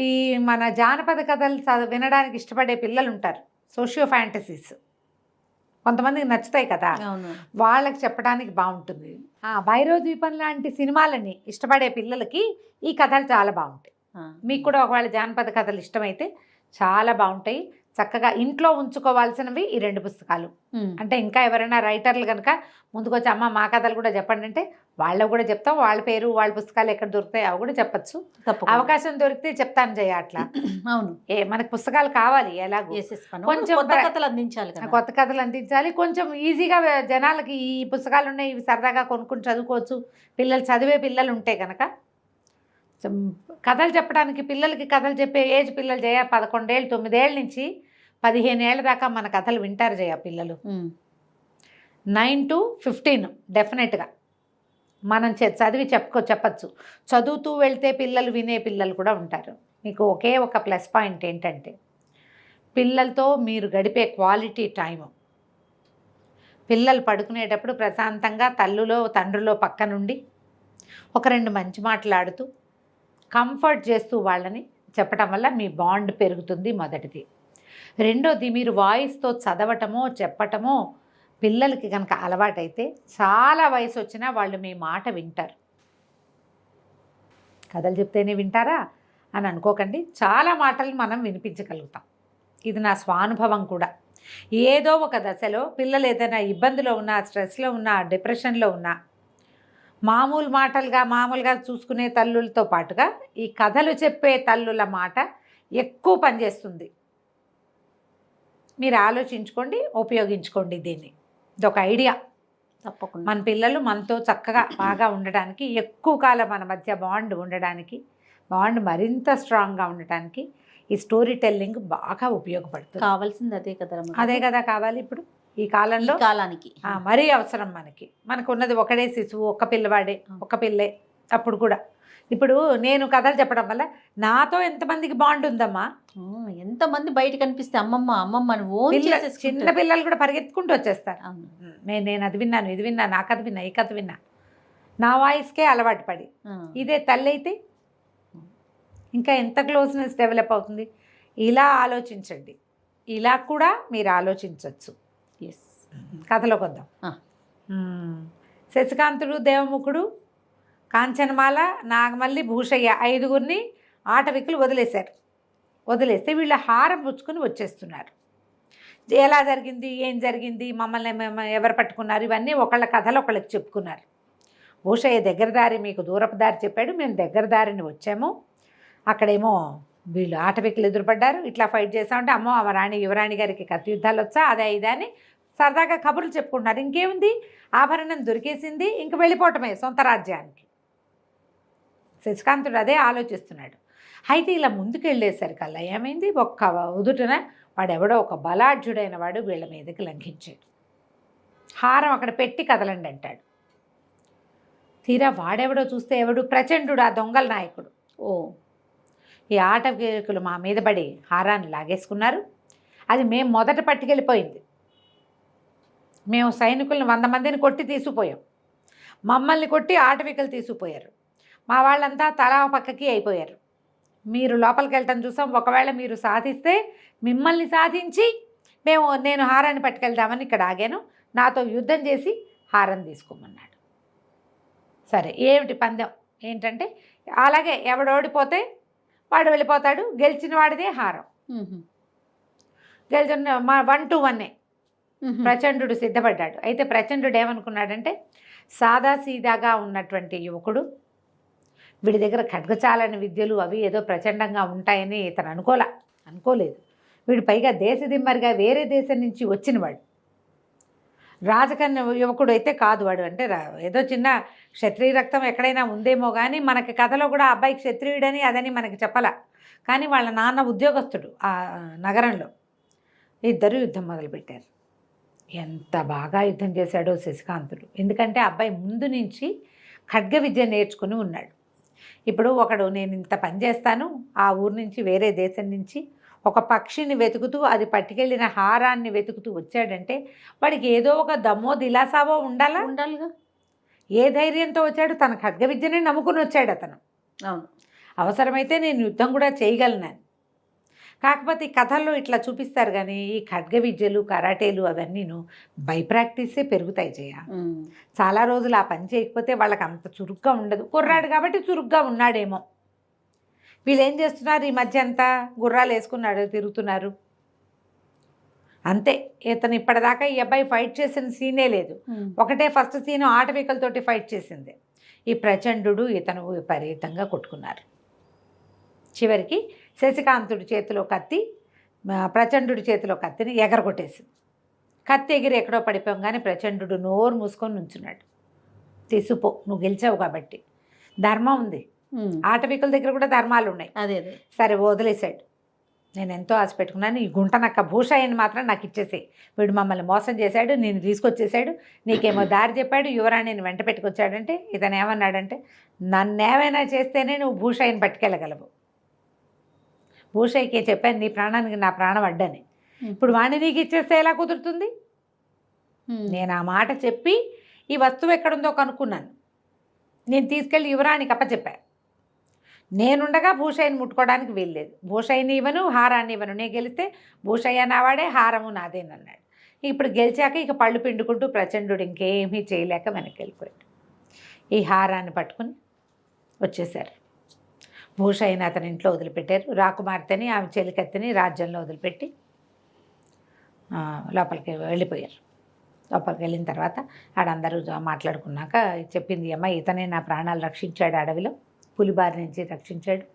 ఈ మన జానపద కథలు వినడానికి ఇష్టపడే పిల్లలు ఉంటారు, సోషియో ఫ్యాంటసీస్ కొంతమందికి నచ్చుతాయి కదా, వాళ్ళకి చెప్పడానికి బాగుంటుంది. భైరవ ద్వీపం లాంటి సినిమాలని ఇష్టపడే పిల్లలకి ఈ కథలు చాలా బాగుంటాయి. మీకు కూడా ఒకవేళ జానపద కథలు ఇష్టమైతే చాలా బాగుంటాయి. చక్కగా ఇంట్లో ఉంచుకోవాల్సినవి ఈ 2 పుస్తకాలు. అంటే ఇంకా ఎవరైనా రైటర్లు కనుక ముందుకొచ్చి అమ్మ మా కథలు కూడా చెప్పండి అంటే వాళ్ళకు కూడా చెప్తాం. వాళ్ళ పేరు వాళ్ళ పుస్తకాలు ఎక్కడ దొరుకుతాయి అవి కూడా చెప్పచ్చు. అవకాశం దొరికితే చెప్తాను జయ. అట్లా అవును, మనకి పుస్తకాలు కావాలి, ఎలాగో కొంచెం కొత్త కథలు అందించాలి. కొంచెం ఈజీగా జనాలకి ఈ పుస్తకాలు ఉన్నాయి, ఇవి సరదాగా కొనుక్కొని చదువుకోవచ్చు. చదివే పిల్లలు ఉంటే కనుక కథలు చెప్పడానికి, పిల్లలకి కథలు చెప్పే ఏజ్ పిల్లలు జయ 11 ఏళ్ళు 9 ఏళ్ళ నుంచి 15 ఏళ్ళ దాకా మన కథలు వింటారు జయ పిల్లలు. 9 to 15 డెఫినెట్గా మనం చదివి చెప్పచ్చు. చదువుతూ వెళ్తే పిల్లలు వినే పిల్లలు కూడా ఉంటారు. మీకు ఒకే ఒక ప్లస్ పాయింట్ ఏంటంటే పిల్లలతో మీరు గడిపే క్వాలిటీ టైము. పిల్లలు పడుకునేటప్పుడు ప్రశాంతంగా తల్లులో తండ్రిలో పక్క నుండి ఒక 2 మంచి మాట్లాడుతూ కంఫర్ట్ చేస్తూ వాళ్ళని చెప్పటం వల్ల మీ బాండ్ పెరుగుతుంది. మొదటిది. రెండోది, మీరు వాయిస్తో చదవటమో చెప్పటమో పిల్లలకి కనుక అలవాటైతే చాలా వయసు వచ్చినా వాళ్ళు మీ మాట వింటారు. కథలు చెప్తేనే వింటారా అని అనుకోకండి, చాలా మాటలు మనం వినిపించగలుగుతాం. ఇది నా స్వానుభవం కూడా. ఏదో ఒక దశలో పిల్లలు ఏదైనా ఇబ్బందిలో ఉన్నా, స్ట్రెస్లో ఉన్నా, డిప్రెషన్లో ఉన్నా మామూలుగా చూసుకునే తల్లులతో పాటుగా ఈ కథలు చెప్పే తల్లుల మాట ఎక్కువ పనిచేస్తుంది. మీరు ఆలోచించుకోండి, ఉపయోగించుకోండి దీన్ని. ఇదొక ఐడియా. తప్పకుండా. మన పిల్లలు మనతో చక్కగా బాగా ఉండడానికి, ఎక్కువ కాలం మన మధ్య బాండ్ ఉండడానికి, బాండ్ మరింత స్ట్రాంగ్గా ఉండటానికి ఈ స్టోరీ టెల్లింగ్ బాగా ఉపయోగపడుతుంది. కావాల్సింది అదే కదా రమగారు. అదే కదా కావాలి ఇప్పుడు ఈ కాలంలో. ఈ కాలానికి మరీ అవసరం మనకు ఉన్నది ఒకడే శిశువు, ఒక్క పిల్లవాడే, ఒక్క పిల్లే. అప్పుడు కూడా ఇప్పుడు నేను కథలు చెప్పడం వల్ల నాతో ఎంతమందికి బాండ్ ఉందమ్మా. ఎంతమంది బయట కనిపిస్తే అమ్మమ్మ అమ్మమ్మ అని ఓన్ చిన్న చేసేసుకుంటారు. పిల్లలు కూడా పరిగెత్తుకుంటూ వచ్చేస్తారు. అవును. నేను అది విన్నాను, ఇది విన్నా, నా కథ విన్నా, ఈ కథ విన్నా, నా వాయిస్కే అలవాటు పడి. ఇదే తల్లి అయితే ఇంకా ఎంత క్లోజ్నెస్ డెవలప్ అవుతుంది. ఇలా ఆలోచించండి, ఇలా కూడా మీరు ఆలోచించవచ్చు. ఎస్. కథలోకి వద్దాం. శశికాంతుడు, దేవముఖుడు, కాంచనమాల, నాగమల్లి, భూషయ్య 5గురిని ఆటవికులు వదిలేస్తే వీళ్ళు హారం పుచ్చుకొని వచ్చేస్తున్నారు. ఎలా జరిగింది, ఏం జరిగింది, మమ్మల్ని ఎవరు పట్టుకున్నారు, ఇవన్నీ ఒకళ్ళ కథలు ఒకళ్ళకి చెప్పుకున్నారు. భూషయ్య దగ్గర దారి మీకు దూరపు దారి చెప్పాడు, మేము దగ్గర దారిని వచ్చాము. అక్కడేమో వీళ్ళు ఆటవికులు ఎదురుపడ్డారు, ఇట్లా ఫైట్ చేస్తామంటే అమ్మో ఆ యువరాణి గారికి కత్తి యుద్ధాలు వచ్చా, అదే ఇదని సరదాగా కబుర్లు చెప్పుకుంటున్నారు. ఇంకేముంది, ఆభరణం దొరికేసింది, ఇంక వెళ్ళిపోవటమే సొంత రాజ్యానికి. శశికాంతుడు అదే ఆలోచిస్తున్నాడు. అయితే ఇలా ముందుకెళ్ళేసరికల్లా ఏమైంది, ఒక్క ఉదుటన వాడెవడో ఒక బలాఢ్యుడైన వాడు వీళ్ళ మీదకి లంఘించాడు. హారం అక్కడ పెట్టి కదలండి అంటాడు. తీరా వాడెవడో చూస్తే ఎవడు, ప్రచండు, ఆ దొంగల నాయకుడు. ఈ ఆటవికులు మా మీద పడి హారాన్ని లాగేసుకున్నారు. అది మేము మొదట పట్టుకెళ్ళిపోయింది. మేము సైనికులను 100 మందిని కొట్టి తీసుకుపోయాం. మమ్మల్ని కొట్టి ఆటవికులు తీసుకుపోయారు. మా వాళ్ళంతా తలా పక్కకి అయిపోయారు. మీరు లోపలికి వెళ్ళటం చూసాం. ఒకవేళ మీరు సాధిస్తే మిమ్మల్ని సాధించి నేను హారాన్ని పట్టుకెళ్దామని ఇక్కడ ఆగాను. నాతో యుద్ధం చేసి హారం తీసుకోమన్నాడు. సరే, ఏమిటి పందెం ఏంటంటే, అలాగే ఎవడు ఓడిపోతే వాడు వెళ్ళిపోతాడు, గెలిచిన వాడిదే హారం. గెలిచిన 1 to 1 ప్రచండు సిద్ధపడ్డాడు. అయితే ప్రచండు ఏమనుకున్నాడంటే, సాదాసీదాగా ఉన్నటువంటి యువకుడు, వీడి దగ్గర ఖడ్గచాలని విద్యలు అవి ఏదో ప్రచండంగా ఉంటాయని ఇతను అనుకోలేదు. వీడు పైగా దేశదిమ్మరిగా వేరే దేశం నుంచి వచ్చినవాడు, రాజకన్య యువకుడు అయితే కాదు వాడు. అంటే ఏదో చిన్న క్షత్రియ రక్తం ఎక్కడైనా ఉందేమో కానీ మనకి కథలో కూడా అబ్బాయి క్షత్రియుడని అదని మనకి చెప్పాల. కానీ వాళ్ళ నాన్న ఉద్యోగస్తుడు ఆ నగరంలో. ఇద్దరు యుద్ధం మొదలుపెట్టారు. ఎంత బాగా యుద్ధం చేశాడో శశికాంతుడు. ఎందుకంటే అబ్బాయి ముందు నుంచి ఖడ్గ విద్య నేర్చుకుని ఉన్నాడు. ఇప్పుడు ఒకడు నేను ఇంత పని చేస్తాను, ఆ ఊరు నుంచి వేరే దేశం నుంచి ఒక పక్షిని వెతుకుతూ అది పట్టుకెళ్ళిన హారాన్ని వెతుకుతూ వచ్చాడంటే వాడికి ఏదో ఒక దమ్మో దిలాసావో ఉండాలిగా. ఏ ధైర్యంతో వచ్చాడు, తన ఖడ్గ విద్యనే నమ్ముకుని వచ్చాడు అతను. అవును, అవసరమైతే నేను యుద్ధం కూడా చేయగలను. కాకపోతే ఈ కథల్లో ఇట్లా చూపిస్తారు కానీ ఈ ఖడ్గ విద్యలు కరాటేలు అవన్నీను బై ప్రాక్టీసే పెరుగుతాయి జయ. చాలా రోజులు ఆ పని చేయకపోతే వాళ్ళకి అంత చురుగ్గా ఉండదు. కుర్రాడు కాబట్టి చురుగ్గా ఉన్నాడేమో. వీళ్ళు ఏం చేస్తున్నారు, ఈ మధ్య అంతా గుర్రాలు వేసుకున్నాడు తిరుగుతున్నారు అంతే. ఇతను ఇప్పటిదాకా ఈ అబ్బాయి ఫైట్ చేసిన సీనే లేదు. ఒకటే ఫస్ట్ సీన్ ఆటవికలతోటి ఫైట్ చేసింది. ఈ ప్రచండు ఇతను విపరీతంగా కొట్టుకున్నారు. చివరికి శశికాంతుడి చేతిలో కత్తి ప్రచండు చేతిలో కత్తిని ఎగరగొట్టేసింది. కత్తి ఎగిరి ఎక్కడో పడిపోగానే ప్రచండు నోరు మూసుకొని నుంచున్నాడు. తీసుపో, నువ్వు గెలిచావు కాబట్టి. ధర్మం ఉంది, ఆటవికుల దగ్గర కూడా ధర్మాలు ఉన్నాయి. అదే సరే వదిలేశాడు. నేను ఎంతో ఆశ పెట్టుకున్నాను, ఈ గుంటనక్క భూషయ్యని మాత్రం నాకు ఇచ్చేసి, వీడు మమ్మల్ని మోసం చేశాడు, నేను తీసుకొచ్చేసాడు, నీకేమో దారి చెప్పాడు, యువరాణిని వెంట పెట్టుకొచ్చాడంటే ఇతను ఏమన్నాడంటే, నన్నేమైనా చేస్తేనే నువ్వు భూషయ్యని పట్టుకెళ్ళగలవు. భూషయ్యకే చెప్పాను నీ ప్రాణానికి నా ప్రాణం అడ్డని. ఇప్పుడు వాణ్ణి నీకు ఇచ్చేస్తే ఎలా కుదురుతుంది? నేను ఆ మాట చెప్పి ఈ వస్తువు ఎక్కడుందో కనుక్కున్నాను. నేను తీసుకెళ్ళి యువరాణికి అప్పచెప్పాను. నేనుండగా భూషయ్యని ముట్టుకోవడానికి వీల్లేదు. భూషయ్యని ఇవ్వను, హారాన్ని ఇవ్వను. నేను గెలిస్తే భూషయ్య నావాడే, హారము నాదేనన్నాడు. ఇప్పుడు గెలిచాక ఇక పళ్ళు పిండుకుంటూ ప్రచండు ఇంకేమీ చేయలేక వెనక్కి వెళ్ళిపోయాడు. ఈ హారాన్ని పట్టుకుని వచ్చేసారు. భూషయ్యని అతని ఇంట్లో వదిలిపెట్టారు. రాకుమార్తెని ఆమె చెలికత్తెని రాజ్యంలో వదిలిపెట్టి లోపలికి వెళ్ళిపోయారు. లోపలికి వెళ్ళిన తర్వాత ఆడందరూ మాట్లాడుకున్నాక చెప్పింది, అమ్మ ఇతనే నా ప్రాణాలు రక్షించాడు, అడవిలో పులిబారి నుంచి రక్షించాడు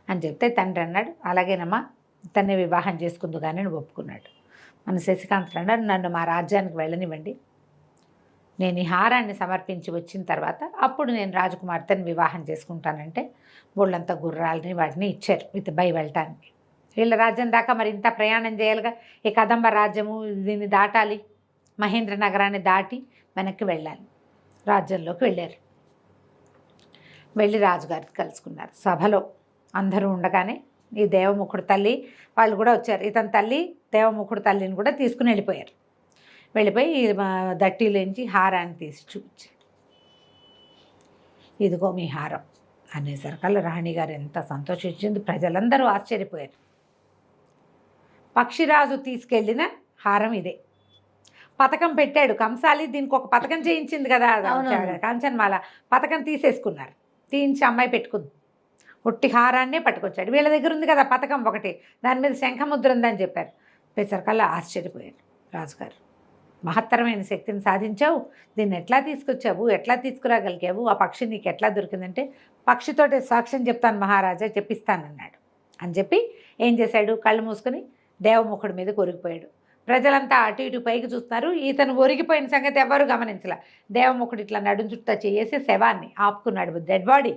అని చెప్తే తండ్రి అన్నాడు, అలాగేనమ్మా ఇతన్నే వివాహం చేసుకుందు కానీ ఒప్పుకున్నాడు. మన శశికాంత్ అన్నాడు, నన్ను మా రాజ్యానికి వెళ్ళనివ్వండి, నేను ఈ హారాన్ని సమర్పించి వచ్చిన తర్వాత అప్పుడు నేను రాజకుమార్తెని వివాహం చేసుకుంటానంటే బోళ్ళంతా గుర్రాలని వాటిని ఇచ్చారు బై వెళ్ళటానికి. వీళ్ళ రాజ్యం దాకా మరి ఇంత ప్రయాణం చేయాలిగా. ఈ కదంబ రాజ్యము దీన్ని దాటాలి, మహేంద్ర నగరాన్ని దాటి వెనక్కి వెళ్ళాలి. రాజ్యంలోకి వెళ్ళారు. వెళ్ళి రాజుగారిని కలుసుకున్నారు. సభలో అందరూ ఉండగానే ఈ దేవముఖుడు తల్లి వాళ్ళు కూడా వచ్చారు. ఇతని తల్లి దేవముఖుడు తల్లిని కూడా తీసుకుని వెళ్ళిపోయారు. వెళ్ళిపోయి దట్టిలోంచి హారాన్ని తీసి చూపించారు. ఇదిగో మీ హారం అనేసరికల్లా రాణిగారు ఎంత సంతోషించింది. ప్రజలందరూ ఆశ్చర్యపోయారు. పక్షిరాజు తీసుకెళ్ళిన హారం ఇదే. పథకం పెట్టాడు కంసాలి, దీనికి ఒక పథకం చేయించింది కదా కాంచన్మాల, పథకం తీసేసుకున్నారు. తీయించి అమ్మాయి పెట్టుకుంది. ఒట్టి హారాన్నే పట్టుకొచ్చాడు. వీళ్ళ దగ్గర ఉంది కదా పథకం ఒకటి, దాని మీద శంఖముద్ర ఉందని చెప్పారు. పెసరకల్లా ఆశ్చర్యపోయారు రాజుగారు. మహత్తరమైన శక్తిని సాధించావు, దీన్ని ఎట్లా తీసుకొచ్చావు, ఎట్లా తీసుకురాగలిగావు, ఆ పక్షి నీకు ఎట్లా దొరికిందంటే పక్షితోటి సాక్ష్యం చెప్తాను మహారాజా, చెప్పిస్తానన్నాడు. అని చెప్పి ఏం చేశాడు, కళ్ళు మూసుకొని దేవముఖుడి మీద కొరిగిపోయాడు. ప్రజలంతా అటు ఇటు పైకి చూస్తున్నారు. ఇతను ఒరిగిపోయిన సంగతి ఎవరు గమనించలే. దేవముఖుడు ఇట్లా నడుం చుట్టూ చేసి శవాన్ని ఆపుకున్నాడు. డెడ్ బాడీ,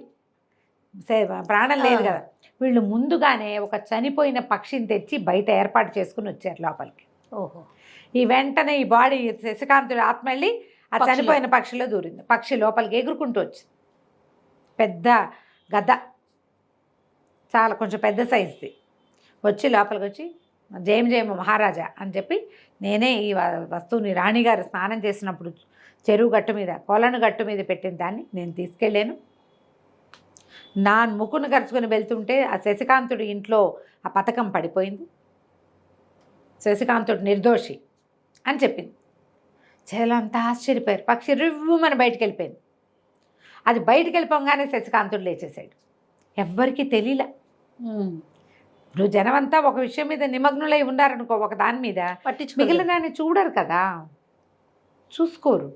ప్రాణం లేదు కదా. వీళ్ళు ముందుగానే ఒక చనిపోయిన పక్షిని తెచ్చి బయట ఏర్పాటు చేసుకుని వచ్చారు లోపలికి. ఓహో. ఈ వెంటనే ఈ బాడీ శశికాంతుడి ఆత్మ వెళ్ళి ఆ చనిపోయిన పక్షిలో దూరింది. పక్షి లోపలికి ఎగురుకుంటూ వచ్చింది. పెద్ద గద్ద, చాలా కొంచెం పెద్ద సైజుది. వచ్చి లోపలికి వచ్చి జయమ మహారాజా అని చెప్పి, నేనే ఈ వస్తువుని రాణిగారు స్నానం చేసినప్పుడు చెరువు గట్టు మీద కొలను గట్టు మీద పెట్టిన దాన్ని నేను తీసుకెళ్ళాను. నా ముక్కును గరుచుకొని వెళ్తుంటే ఆ శశికాంతుడి ఇంట్లో ఆ పథకం పడిపోయింది. శశికాంతుడు నిర్దోషి అని చెప్పింది. చేలంతా ఆశ్చర్యపోయారు. పక్షి రివ్వుమని బయటికి వెళ్ళిపోయింది. అది బయటికి వెళ్ళిపోగానే శశికాంతుడు లేచేశాడు. ఎవ్వరికీ తెలియలే. ఇప్పుడు జనమంతా ఒక విషయం మీద నిమగ్నులై ఉన్నారనుకో, ఒక దాని మీద మిగిలిన దాన్ని చూడరు కదా, చూసుకోరు.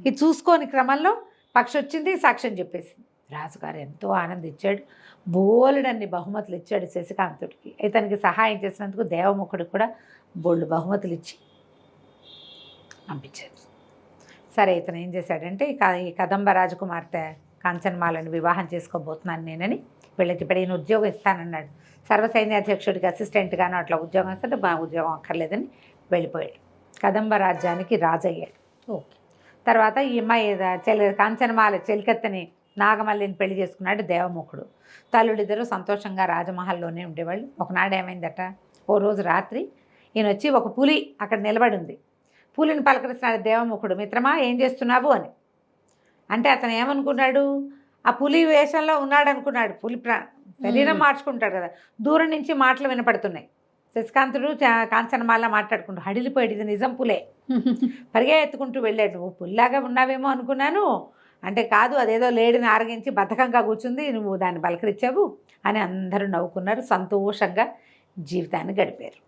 ఇది చూసుకోని క్రమంలో పక్షి వచ్చింది, సాక్ష్యం చెప్పేసింది. రాజుగారు ఎంతో ఆనందించాడు. బోలెడన్ని బహుమతులు ఇచ్చాడు శశికాంతుడికి. ఇతనికి సహాయం చేసినందుకు దేవముఖుడికి కూడా బోళ్ళు బహుమతులు ఇచ్చి పంపించారు. సరే, ఇతను ఏం చేశాడంటే ఈ కదంబ రాజకుమార్తె కాంచన్మాలను వివాహం చేసుకోబోతున్నాను నేనని వీళ్ళకి ఇప్పుడు ఈయన ఉద్యోగం ఇస్తానన్నాడు. సర్వసైన్యాధ్యక్షుడికి అసిస్టెంట్గాను అట్లా ఉద్యోగం ఇస్తే ఉద్యోగం అక్కర్లేదని వెళ్ళిపోయాడు. కదంబ రాజ్యానికి రాజు అయ్యాడు. ఓకే. తర్వాత ఈ అమ్మాయి కాంచనమాల చెలికత్తెని నాగమల్లిని పెళ్లి చేసుకున్నాడు దేవముఖుడు. తల్లుడిద్దరూ సంతోషంగా రాజమహల్లోనే ఉండేవాళ్ళు. ఒకనాడు ఏమైందట, ఓ రోజు రాత్రి ఈయన వచ్చి ఒక పులి అక్కడ నిలబడి ఉంది. పులిని పలకరిస్తున్నాడు దేవముఖుడు, మిత్రమా ఏం చేస్తున్నావు అని. అంటే అతను ఏమనుకున్నాడు, ఆ పులి వేషంలో ఉన్నాడు అనుకున్నాడు. పులి శరీరం మార్చుకుంటాడు కదా. దూరం నుంచి మాటలు వినపడుతున్నాయి. శశికాంతుడు కాంచనమాల మాట్లాడుకుంటూ హడిలిపోయాడు. ఇది నిజం పులే. పరిగెత్తుకుంటూ వెళ్ళాడు. నువ్వు పుల్లాగా ఉన్నావేమో అనుకున్నాను అంటే, కాదు, అదేదో లేడిని ఆరగించి బద్ధకంగా కూర్చుంది, నువ్వు దాన్ని పలకరించావు అని అందరూ నవ్వుకున్నారు. సంతోషంగా జీవితాన్ని గడిపారు.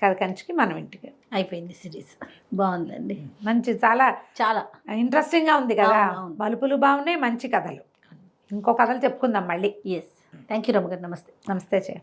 కథ కంచికి మనం ఇంటికి అయిపోయింది సిరీస్. బాగుందండి, మంచి చాలా చాలా ఇంట్రెస్టింగ్గా ఉంది కదా. అవును. మలుపులు బాగున్నాయి, మంచి కథలు. ఇంకో కథలు చెప్పుకుందాం మళ్ళీ. ఎస్. థ్యాంక్ యూ రమగారు. నమస్తే. నమస్తే చే.